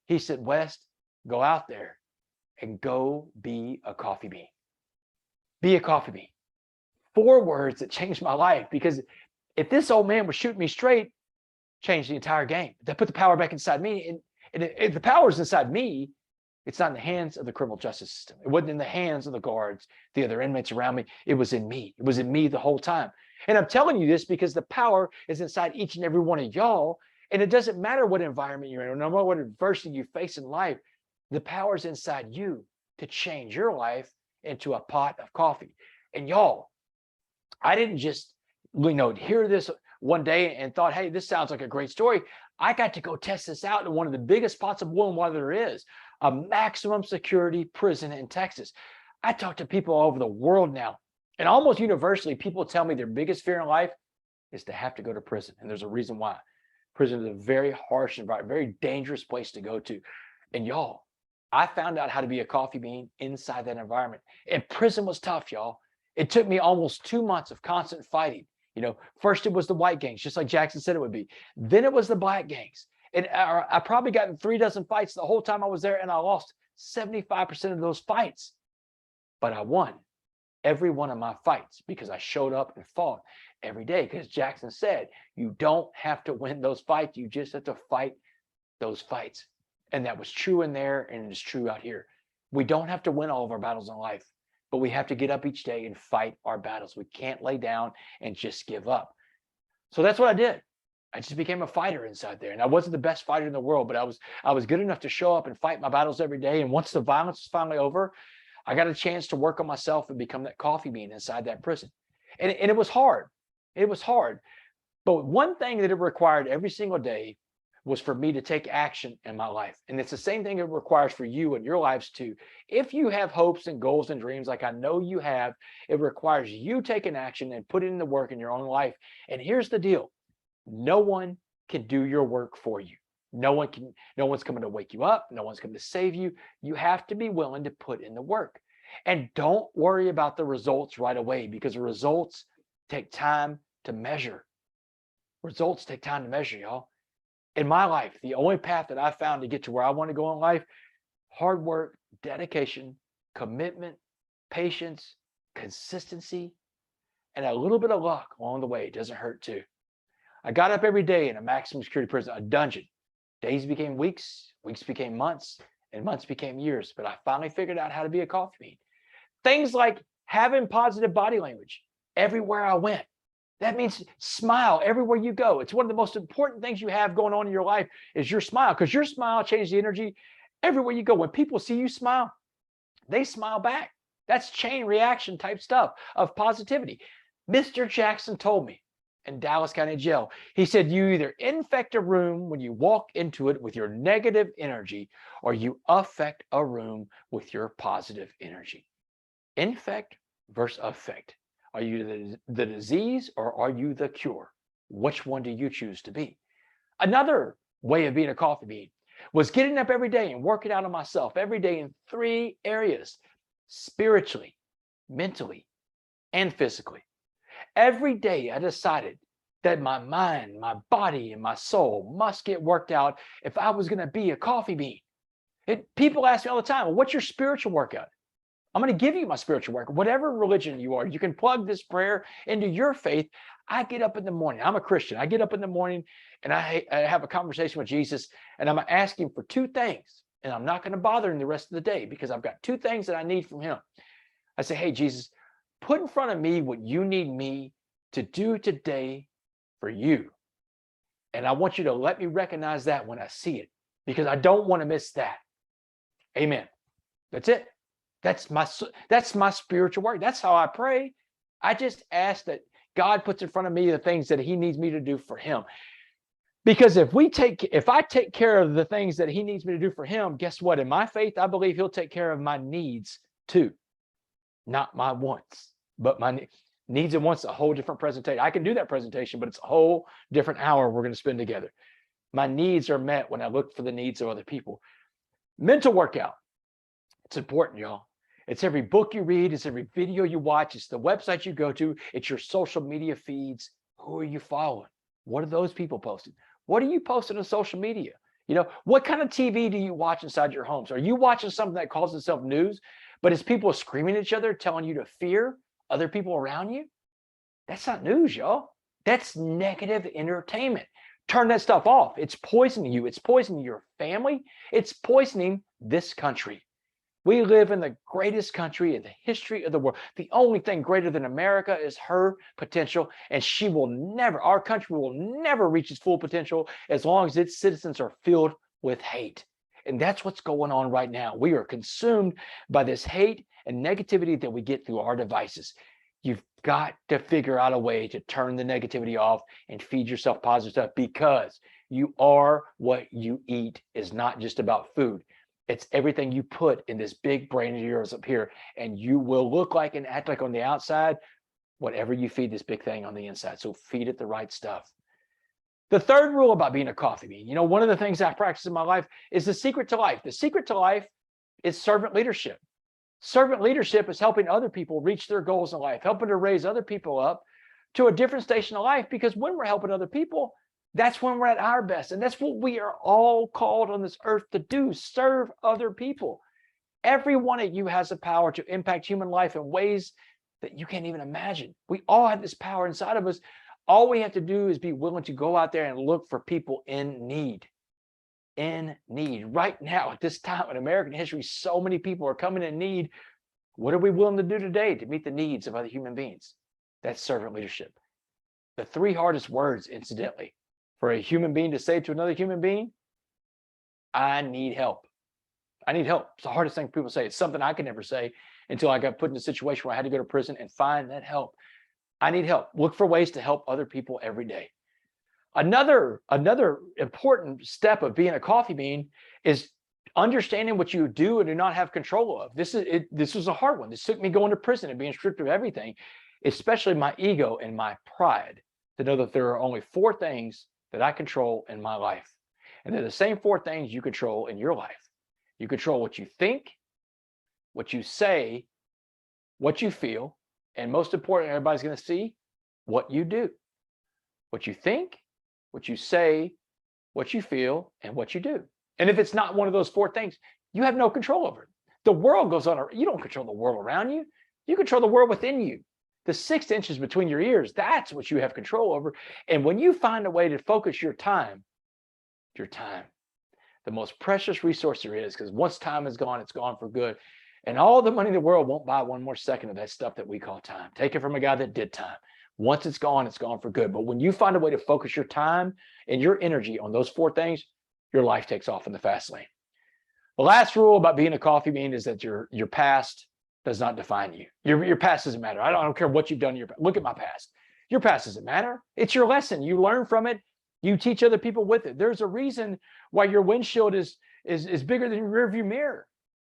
he said, West, go out there and go be a coffee bean. Be a coffee bean. 4 words that changed my life, because if this old man was shooting me straight, changed the entire game. That put the power back inside me. And if the power is inside me, it's not in the hands of the criminal justice system. It wasn't in the hands of the guards, the other inmates around me. It was in me. It was in me the whole time. And I'm telling you this because the power is inside each and every one of y'all. And it doesn't matter what environment you're in, no matter what adversity you face in life, the power is inside you to change your life into a pot of coffee. And y'all, I didn't just, hear this one day and thought, hey, this sounds like a great story. I got to go test this out in one of the biggest pots of boiling water there is, a maximum security prison in Texas. I talk to people all over the world now, and almost universally, people tell me their biggest fear in life is to have to go to prison. And there's a reason why. Prison is a very harsh environment, very dangerous place to go to. And y'all, I found out how to be a coffee bean inside that environment. And prison was tough, y'all. It took me almost 2 months of constant fighting. First it was the white gangs, just like Jackson said it would be. Then it was the black gangs. And I probably got in 3 dozen fights the whole time I was there, and I lost 75% of those fights. But I won every one of my fights because I showed up and fought every day. Because Jackson said, you don't have to win those fights. You just have to fight those fights. And that was true in there, and it's true out here. We don't have to win all of our battles in life, but we have to get up each day and fight our battles. We can't lay down and just give up. So that's what I did. I just became a fighter inside there. And I wasn't the best fighter in the world, but I was good enough to show up and fight my battles every day. And once the violence was finally over, I got a chance to work on myself and become that coffee bean inside that prison. And it was hard. It was hard. But one thing that it required every single day was for me to take action in my life. And it's the same thing it requires for you in your lives too. If you have hopes and goals and dreams, like I know you have, it requires you taking action and putting in the work in your own life. And here's the deal. No one can do your work for you. No one's coming to wake you up. No one's coming to save you. You have to be willing to put in the work. And don't worry about the results right away, because the results take time to measure. Results take time to measure, y'all. In my life, the only path that I found to get to where I want to go in life, hard work, dedication, commitment, patience, consistency, and a little bit of luck along the way. It doesn't hurt too. I got up every day in a maximum security prison, a dungeon. Days became weeks, weeks became months, and months became years. But I finally figured out how to be a coffee bean. Things like having positive body language everywhere I went. That means smile everywhere you go. It's one of the most important things you have going on in your life is your smile, because your smile changes the energy everywhere you go. When people see you smile, they smile back. That's chain reaction type stuff of positivity. Mr. Jackson told me in Dallas County Jail, he said, you either infect a room when you walk into it with your negative energy, or you affect a room with your positive energy. Infect versus affect. Are you the disease, or are you the cure? Which one do you choose to be? Another way of being a coffee bean was getting up every day and working out on myself every day in 3 areas: spiritually, mentally, and physically. Every day I decided that my mind, my body, and my soul must get worked out if I was going to be a coffee bean. People ask me all the time, well, what's your spiritual workout? I'm going to give you my spiritual work. Whatever religion you are, you can plug this prayer into your faith. I get up in the morning. I'm a Christian. I get up in the morning and I have a conversation with Jesus, and I'm going to ask him for 2 things. And I'm not going to bother him the rest of the day, because I've got 2 things that I need from him. I say, hey, Jesus, put in front of me what you need me to do today for you. And I want you to let me recognize that when I see it, because I don't want to miss that. Amen. That's it. That's my spiritual work. That's how I pray. I just ask that God puts in front of me the things that he needs me to do for him. Because if I take care of the things that he needs me to do for him, guess what? In my faith, I believe he'll take care of my needs too. Not my wants, but my needs and wants. A whole different presentation. I can do that presentation, but it's a whole different hour we're going to spend together. My needs are met when I look for the needs of other people. Mental workout. It's important, y'all. It's every book you read. It's every video you watch. It's the website you go to. It's your social media feeds. Who are you following? What are those people posting? What are you posting on social media? You know, what kind of TV do you watch inside your homes? Are you watching something that calls itself news, but it's people screaming at each other, telling you to fear other people around you? That's not news, y'all. That's negative entertainment. Turn that stuff off. It's poisoning you. It's poisoning your family. It's poisoning this country. We live in the greatest country in the history of the world. The only thing greater than America is her potential, and our country will never reach its full potential as long as its citizens are filled with hate. And that's what's going on right now. We are consumed by this hate and negativity that we get through our devices. You've got to figure out a way to turn the negativity off and feed yourself positive stuff, because you are what you eat. Is not just about food. It's everything you put in this big brain of yours up here, and you will look like and act like on the outside whatever you feed this big thing on the inside. So feed it the right stuff. The third rule about being a coffee bean, one of the things I practice in my life is the secret to life. The secret to life is servant leadership. Servant leadership is helping other people reach their goals in life, helping to raise other people up to a different station of life, because when we're helping other people, that's when we're at our best. And that's what we are all called on this earth to do: serve other people. Every one of you has the power to impact human life in ways that you can't even imagine. We all have this power inside of us. All we have to do is be willing to go out there and look for people in need. In need. Right now, at this time in American history, so many people are coming in need. What are we willing to do today to meet the needs of other human beings? That's servant leadership. The 3 hardest words, incidentally, for a human being to say to another human being: I need help. I need help. It's the hardest thing people say. It's something I could never say until I got put in a situation where I had to go to prison and find that help. I need help. Look for ways to help other people every day. Another important step of being a coffee bean is understanding what you do and do not have control of. This was a hard one. This took me going to prison and being stripped of everything, especially my ego and my pride, to know that there are only 4 things that I control in my life. And they're the same four things you control in your life. You control what you think, what you say, what you feel, and most important, everybody's going to see what you do. What you think, what you say, what you feel, and what you do. And if it's not one of those four things, you have no control over it. The world goes on. You don't control the world around you. You control the world within you. The 6 inches between your ears, that's what you have control over. And when you find a way to focus your time, the most precious resource there is, because once time is gone, it's gone for good. And all the money in the world won't buy one more second of that stuff that we call time. Take it from a guy that did time. Once it's gone for good. But when you find a way to focus your time and your energy on those four things, your life takes off in the fast lane. The last rule about being a coffee bean is that your past does not define you. Your past doesn't matter. I don't care what you've done in your past. Look at my past. Your past doesn't matter. It's your lesson. You learn from it. You teach other people with it. There's a reason why your windshield is bigger than your rearview mirror.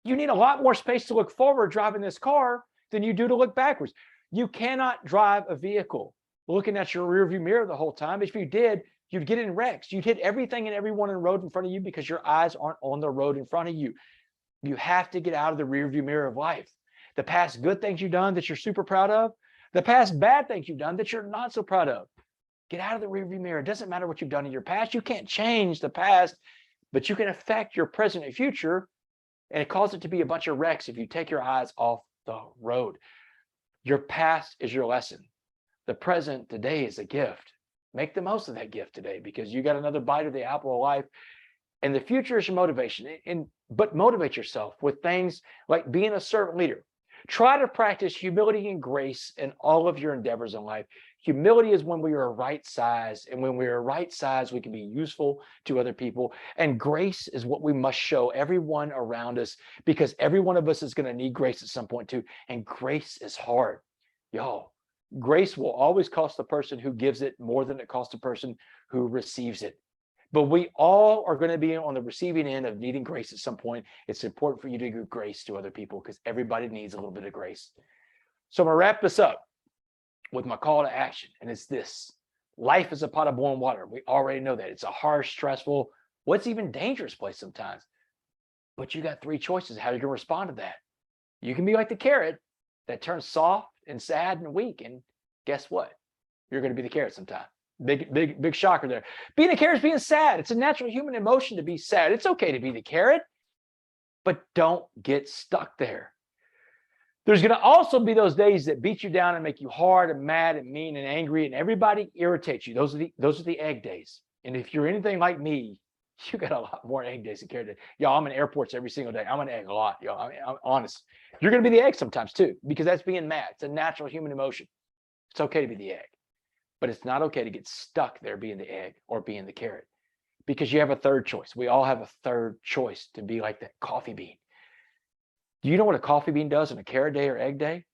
You need a lot more space to look forward driving this car than you do to look backwards. You cannot drive a vehicle looking at your rearview mirror the whole time. If you did, you'd get in wrecks. You'd hit everything and everyone in the road in front of you because your eyes aren't on the road in front of you. You have to get out of the rearview mirror of life. The past good things you've done that you're super proud of, the past bad things you've done that you're not so proud of. Get out of the rearview mirror. It doesn't matter what you've done in your past. You can't change the past, but you can affect your present and future, and it causes it to be a bunch of wrecks if you take your eyes off the road. Your past is your lesson. The present today is a gift. Make the most of that gift today because you got another bite of the apple of life. And the future is your motivation. But motivate yourself with things like being a servant leader. Try to practice humility and grace in all of your endeavors in life. Humility is when we are right size, and when we are right size, we can be useful to other people. And grace is what we must show everyone around us, because every one of us is going to need grace at some point too. And grace is hard. Y'all, grace will always cost the person who gives it more than it costs the person who receives it. But we all are going to be on the receiving end of needing grace at some point. It's important for you to give grace to other people because everybody needs a little bit of grace. So I'm going to wrap this up with my call to action. And it's this: life is a pot of boiling water. We already know that. It's a harsh, stressful, what's even dangerous place sometimes. But you got 3 choices how you're going to respond to that. You can be like the carrot that turns soft and sad and weak. And guess what? You're going to be the carrot sometime. Big shocker there. Being a carrot is being sad. It's a natural human emotion to be sad. It's okay to be the carrot, but don't get stuck there. There's going to also be those days that beat you down and make you hard and mad and mean and angry, and everybody irritates you. Those are the egg days. And if you're anything like me, you got a lot more egg days than carrot days. Y'all, I'm in airports every single day. I'm an egg a lot, y'all. I mean, I'm honest. You're going to be the egg sometimes too, because that's being mad. It's a natural human emotion. It's okay to be the egg. But it's not okay to get stuck there being the egg or being the carrot, because you have a third choice. We all have a third choice to be like that coffee bean. Do you know what a coffee bean does on a carrot day or egg day?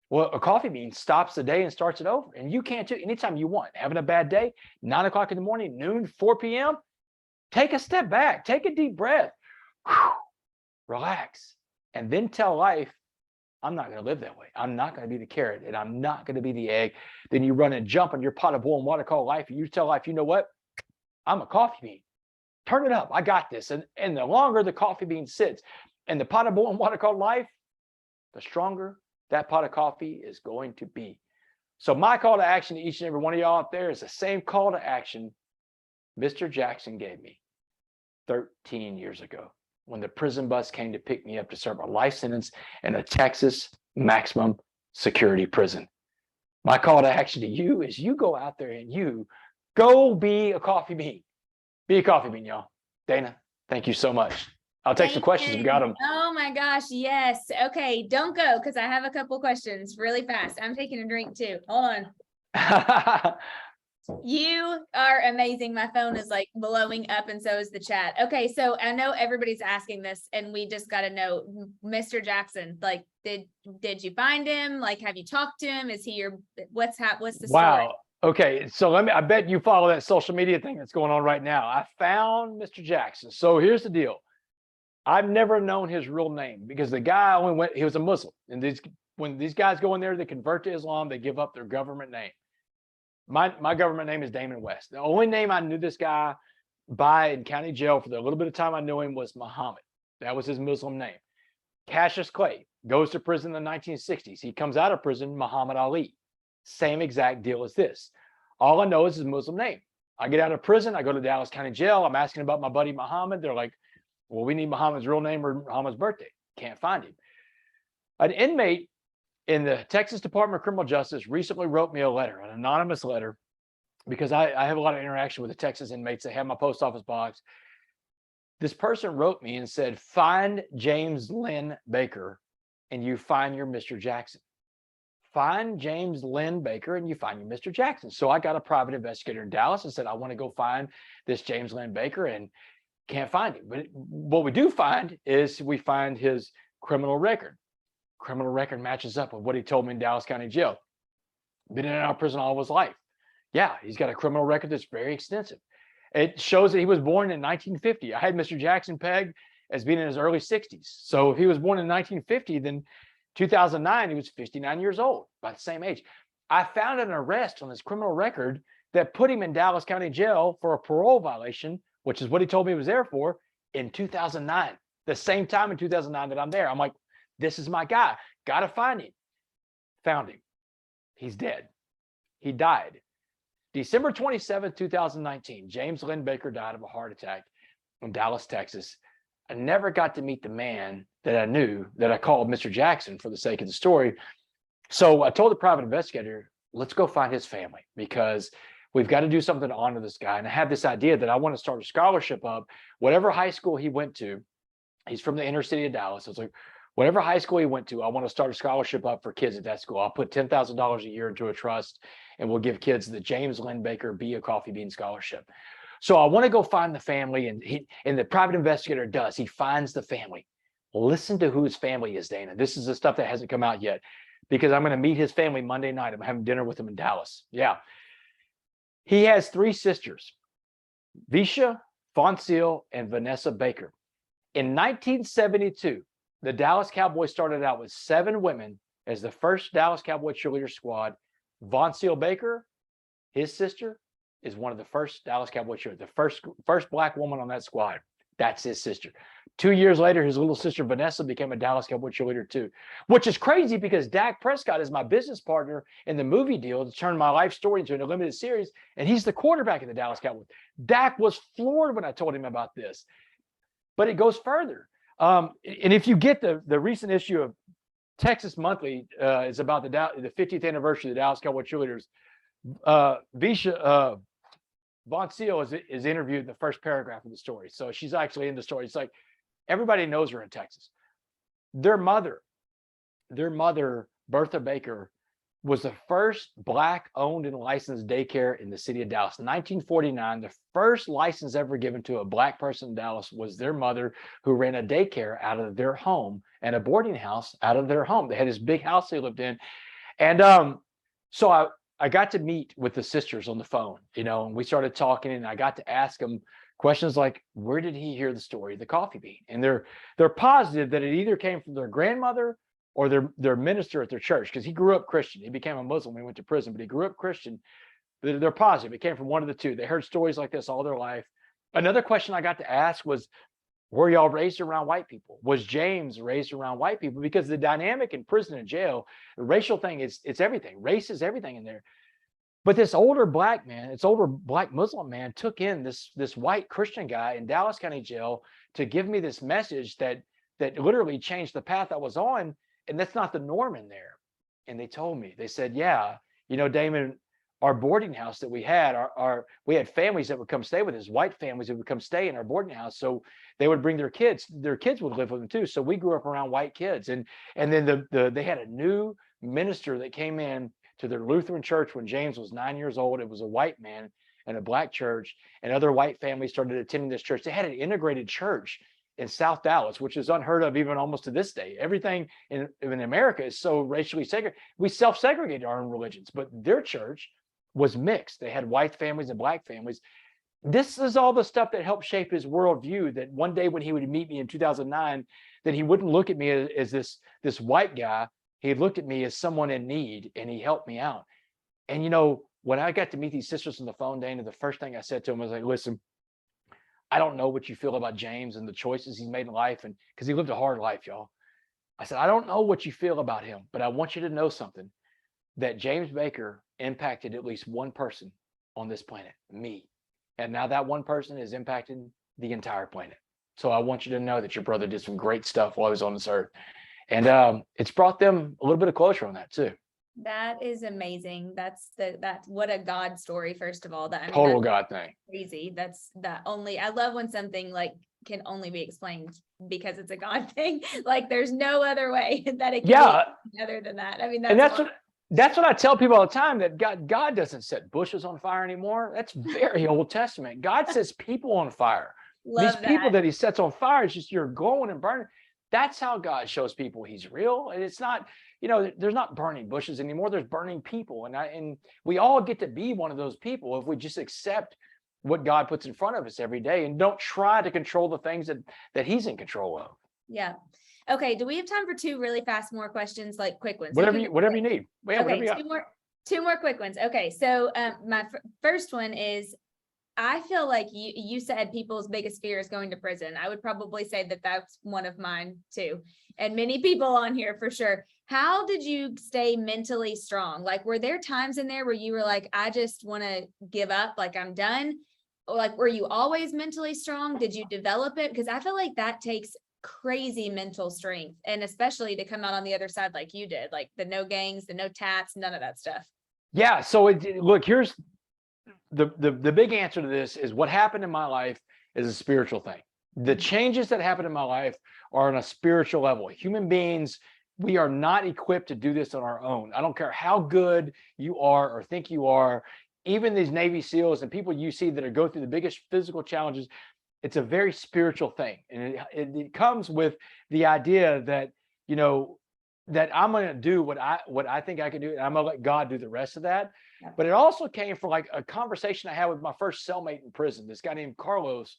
Well, a coffee bean stops the day and starts it over. And you can too, anytime you want. Having a bad day, 9 o'clock in the morning, noon, 4 p.m., take a step back, take a deep breath, relax, and then tell life, I'm not going to live that way. I'm not going to be the carrot, and I'm not going to be the egg. Then you run and jump on your pot of boiling water called life, and you tell life, you know what? I'm a coffee bean. Turn it up. I got this. And the longer the coffee bean sits in the pot of boiling water called life, the stronger that pot of coffee is going to be. So my call to action to each and every one of y'all out there is the same call to action Mr. Jackson gave me 13 years ago, when the prison bus came to pick me up to serve a life sentence in a Texas maximum security prison. My call to action to you is you go out there and you go be a coffee bean. Be a coffee bean, y'all. Dana, thank you so much. I'll take some questions if you got them. Oh my gosh, yes. Okay, don't go because I have a couple questions really fast. I'm taking a drink too. Hold on. You are amazing. My phone is like blowing up and so is the chat. Okay, so I know everybody's asking this and we just got to know, Mr. Jackson, like did you find him? Like, have you talked to him? Is he your, what's the story? Wow. Okay, so I bet you follow that social media thing that's going on right now. I found Mr. Jackson. So here's the deal. I've never known his real name because the guy he was a Muslim. And when these guys go in there, they convert to Islam, they give up their government name. My government name is Damon West. The only name I knew this guy by in county jail for the little bit of time I knew him was Muhammad. That was his Muslim name. Cassius Clay goes to prison in the 1960s. He comes out of prison, Muhammad Ali. Same exact deal as this. All I know is his Muslim name. I get out of prison. I go to Dallas County Jail. I'm asking about my buddy Muhammad. They're like, well, we need Muhammad's real name or Muhammad's birthday. Can't find him. An inmate in the Texas Department of Criminal Justice recently wrote me a letter, an anonymous letter, because I have a lot of interaction with the Texas inmates. They have my post office box. This person wrote me and said, find James Lynn Baker and you find your Mr. Jackson. Find James Lynn Baker and you find your Mr. Jackson. So I got a private investigator in Dallas and said, I want to go find this James Lynn Baker, and can't find him. But what we do find is we find his criminal record. Criminal record matches up with what he told me in Dallas County Jail. Been in and out of prison all of his life. Yeah, he's got a criminal record that's very extensive. It shows that he was born in 1950. I had Mr. Jackson pegged as being in his early 60s. So if he was born in 1950, then 2009, he was 59 years old, about the same age. I found an arrest on his criminal record that put him in Dallas County Jail for a parole violation, which is what he told me he was there for, in 2009. The same time in 2009 that I'm there. I'm like, this is my guy. Got to find him. Found him. He's dead. He died. December 27th, 2019, James Lynn Baker died of a heart attack in Dallas, Texas. I never got to meet the man that I knew, that I called Mr. Jackson for the sake of the story. So I told the private investigator, let's go find his family, because we've got to do something to honor this guy. And I have this idea that I want to start a scholarship up. Whatever high school he went to, he's from the inner city of Dallas. I was like, whatever high school he went to, I want to start a scholarship up for kids at that school. I'll put $10,000 a year into a trust, and we'll give kids the James Lynn Baker Be a Coffee Bean Scholarship. So I want to go find the family, and the private investigator does. He finds the family. Listen to who his family is, Dana. This is the stuff that hasn't come out yet, because I'm going to meet his family Monday night. I'm having dinner with him in Dallas. Yeah. He has 3 sisters, Visha, Foncille, and Vanessa Baker. In 1972, the Dallas Cowboys started out with 7 women as the first Dallas Cowboy cheerleader squad. Foncille Baker, his sister, is one of the first Dallas Cowboy cheerleaders, the first Black woman on that squad. That's his sister. 2 years later, his little sister Vanessa became a Dallas Cowboy cheerleader too, which is crazy because Dak Prescott is my business partner in the movie deal to turn my life story into a limited series, and he's the quarterback of the Dallas Cowboys. Dak was floored when I told him about this, but it goes further. And if you get the recent issue of Texas Monthly, is about the 50th anniversary of the Dallas Cowboy cheerleaders. Visha Foncille is interviewed in the first paragraph of the story. So she's actually in the story. It's like everybody knows her in Texas. Their mother, Bertha Baker, was the first Black owned and licensed daycare in the city of Dallas. 1949, the first license ever given to a Black person in Dallas was their mother, who ran a daycare out of their home and a boarding house out of their home. They had this big house they lived in. And so I got to meet with the sisters on the phone, and we started talking, and I got to ask them questions like, where did he hear the story of the coffee bean? And they're positive that it either came from their grandmother or their minister at their church, because he grew up Christian. He became a Muslim when he went to prison, but he grew up Christian. They're positive it came from one of the two. They heard stories like this all their life. Another question I got to ask was, were y'all raised around white people? Was James raised around white people? Because the dynamic in prison and jail, the racial thing, it's everything. Race is everything in there. But this older Black Muslim man took in this white Christian guy in Dallas County Jail to give me this message that literally changed the path I was on. And that's not the norm in there. And they told me, they said, yeah, Damon, our boarding house that we had, we had families that would come stay with us, white families that would come stay in our boarding house. So they would bring their kids would live with them too. So we grew up around white kids. And then they had a new minister that came in to their Lutheran church when James was 9 years old. It was a white man in a Black church, and other white families started attending this church. They had an integrated church in South Dallas, which is unheard of even almost to this day. Everything in America is so racially segregated. We self-segregated our own religions, but their church was mixed. They had white families and Black families. This is all the stuff that helped shape his worldview, that one day when he would meet me in 2009, that he wouldn't look at me as this white guy. He looked at me as someone in need, and he helped me out. And when I got to meet these sisters on the phone, Dana, the first thing I said to him was like, listen, I don't know what you feel about James and the choices he's made in life. And because he lived a hard life, y'all. I said, I don't know what you feel about him, but I want you to know something, that James Baker impacted at least one person on this planet, me. And now that one person has impacted the entire planet. So I want you to know that your brother did some great stuff while he was on this earth. And it's brought them a little bit of closure on that too. That is amazing. That's what a God story, first of all. That, I mean, Total that's God thing. crazy. That's the only, I love when something like can only be explained because it's a God thing. Like there's no other way that it can be other than that. I mean, that's what I tell people all the time, that God doesn't set bushes on fire anymore. That's very Old Testament. God sets people on fire. These people that he sets on fire, it's just you're glowing and burning. That's how God shows people he's real. And it's not, there's not burning bushes anymore. There's burning people. And we all get to be one of those people if we just accept what God puts in front of us every day and don't try to control the things that he's in control of. Yeah. Okay. Do we have time for two really fast more questions, like quick ones? Whatever you need. Yeah, okay. Two more quick ones. Okay. So my first one is, I feel like you said people's biggest fear is going to prison. I would probably say that that's one of mine too. And many people on here for sure. How did you stay mentally strong? Like, were there times in there where you were like, I just want to give up, like I'm done? Or like, were you always mentally strong? Did you develop it? Because I feel like that takes crazy mental strength, and especially to come out on the other side like you did, like the no gangs, the no tats, none of that stuff. Yeah. So look, here's the big answer to this is what happened in my life is a spiritual thing. The changes that happened in my life are on a spiritual level. Human beings, we are not equipped to do this on our own. I don't care how good you are or think you are. Even these Navy SEALs and people you see that are go through the biggest physical challenges, it's a very spiritual thing. And it comes with the idea that, that I'm going to do what I think I can do, and I'm going to let God do the rest of that. Yeah. But it also came from like a conversation I had with my first cellmate in prison, this guy named Carlos.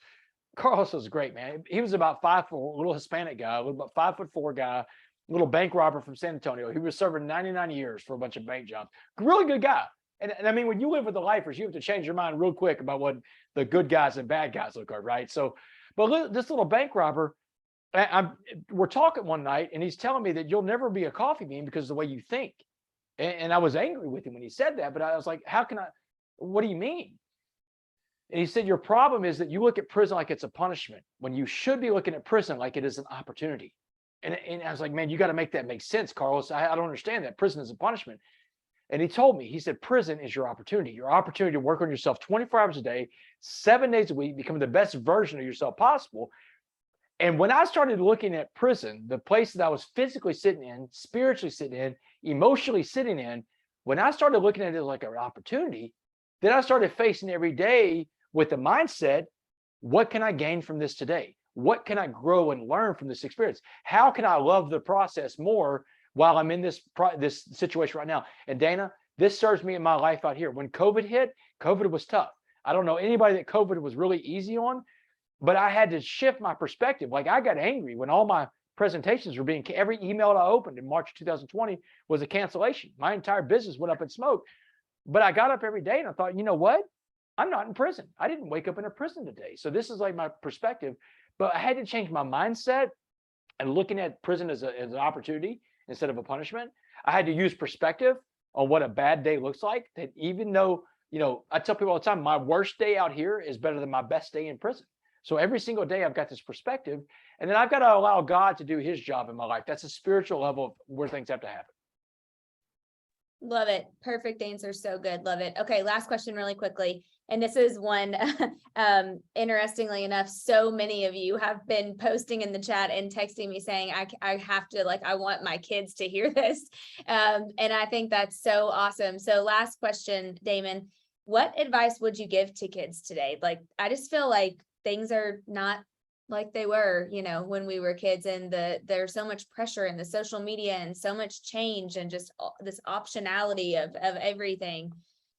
Carlos was great, man. He was about 5'4", a little Hispanic guy, about 5'4" guy, little bank robber from San Antonio. He was serving 99 years for a bunch of bank jobs. Really good guy. And I mean, when you live with the lifers, you have to change your mind real quick about what the good guys and bad guys look like, right? So, but this little bank robber, we're talking one night and he's telling me that you'll never be a coffee bean because of the way you think. And I was angry with him when he said that, but I was like, what do you mean? And he said, your problem is that you look at prison like it's a punishment when you should be looking at prison like it is an opportunity. And I was like, man, you got to make that make sense, Carlos. I don't understand that. Prison is a punishment. And he told me, he said, prison is your opportunity to work on yourself 24 hours a day, 7 days a week, become the best version of yourself possible. And when I started looking at prison, the place that I was physically sitting in, spiritually sitting in, emotionally sitting in, when I started looking at it like an opportunity, then I started facing every day with the mindset, what can I gain from this today? What can I grow and learn from this experience? How can I love the process more while I'm in this situation right now? And Dana, this serves me in my life out here. When COVID hit, COVID was tough. I don't know anybody that COVID was really easy on, but I had to shift my perspective. Like I got angry when all my presentations were every email I opened in March 2020 was a cancellation. My entire business went up in smoke. But I got up every day and I thought, you know what? I'm not in prison. I didn't wake up in a prison today. So this is like my perspective. But I had to change my mindset and looking at prison as an opportunity instead of a punishment. I had to use perspective on what a bad day looks like. That even though, I tell people all the time, my worst day out here is better than my best day in prison. So every single day I've got this perspective, and then I've got to allow God to do his job in my life. That's a spiritual level of where things have to happen. Love it. Perfect answer. So good. Love it. Okay. Last question really quickly. And this is one, interestingly enough, so many of you have been posting in the chat and texting me saying, I have to, I want my kids to hear this. And I think that's so awesome. So last question, Damon, what advice would you give to kids today? I just feel like things are not like they were, when we were kids, and there's so much pressure in the social media and so much change and just this optionality of everything.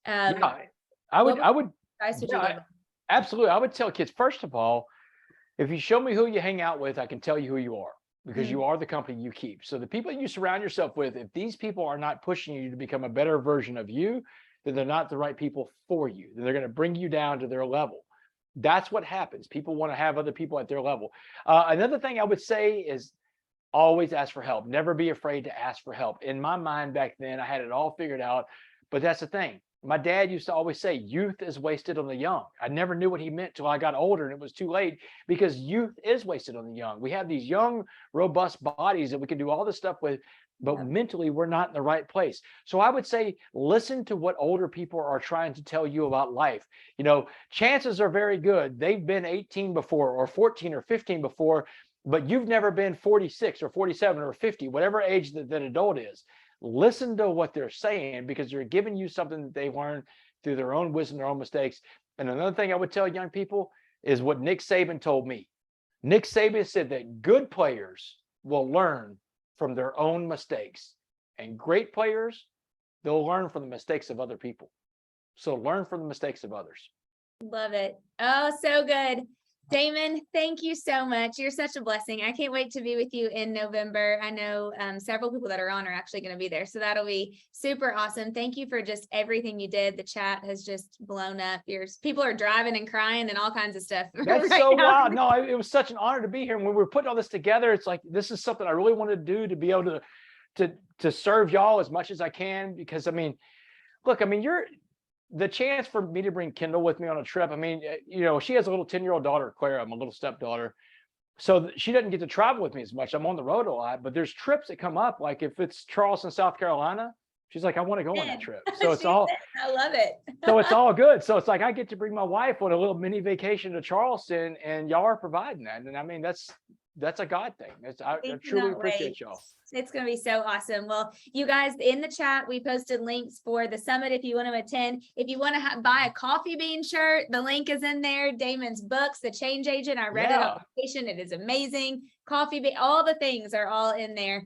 I would absolutely. I would tell kids, first of all, if you show me who you hang out with, I can tell you who you are, because you are the company you keep. So the people you surround yourself with, if these people are not pushing you to become a better version of you, then they're not the right people for you. Then they're going to bring you down to their level. That's what happens. People want to have other people at their level. Another thing I would say is always ask for help. Never be afraid to ask for help. In my mind back then, I had it all figured out. But that's the thing. My dad used to always say, youth is wasted on the young. I never knew what he meant till I got older and it was too late, because youth is wasted on the young. We have these young, robust bodies that we can do all this stuff with, but mentally we're not in the right place. So I would say, listen to what older people are trying to tell you about life. You know, chances are very good they've been 18 before, or 14 or 15 before, but you've never been 46 or 47 or 50, whatever age that adult is. Listen to what they're saying, because they're giving you something that they learned through their own wisdom, their own mistakes. And another thing I would tell young people is what Nick Saban told me. Nick Saban said that good players will learn from their own mistakes, and great players, they'll learn from the mistakes of other people. So learn from the mistakes of others. Love it. Oh, so good. Damon, thank you so much. You're such a blessing. I can't wait to be with you in November. I know several people that are on are actually going to be there, so that'll be super awesome. Thank you for just everything you did. The chat has just blown up. People are driving and crying and all kinds of stuff. That's right so now. wild. No, it was such an honor to be here. And when we were putting all this together, it's like, this is something I really wanted to do, to be able to serve y'all as much as I can. Because I mean, look, I mean, the chance for me to bring Kendall with me on a trip. I mean, you know, she has a little 10-year-old daughter, Clara, my little stepdaughter. So she doesn't get to travel with me as much. I'm on the road a lot, but there's trips that come up. Like if it's Charleston, South Carolina, she's like, I want to go on that trip. So it's all, I love it. so it's all good. So it's like, I get to bring my wife on a little mini vacation to Charleston, and y'all are providing that. And I mean, that's a God thing. I truly appreciate y'all. It's going to be so awesome. Well, you guys, in the chat, we posted links for the summit if you want to attend. If you want to buy a coffee bean shirt, the link is in there. Damon's books, The Change Agent, I read it on vacation. It is amazing. Coffee bean, all the things are all in there.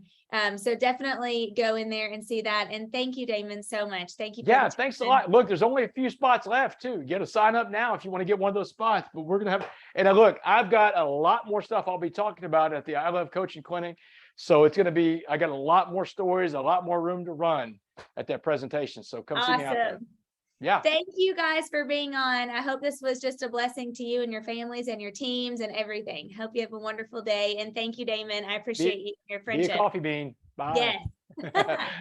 So definitely go in there and see that. And thank you, Damon, so much. Thank you. Yeah, thanks a lot. Look, there's only a few spots left too. You got to sign up now if you want to get one of those spots. But we're going to have, and look, I've got a lot more stuff I'll be talking about at the I Love Coaching Clinic. So it's going to be, I got a lot more stories, a lot more room to run at that presentation. So come see me out there. Yeah. Thank you guys for being on. I hope this was just a blessing to you and your families and your teams and everything. Hope you have a wonderful day. And thank you, Damon. I appreciate you, your friendship. Be a coffee bean. Bye. Yes.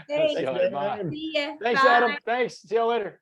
Thanks. See you later. Bye. See ya. Thanks, Bye. Adam. Thanks. See you later.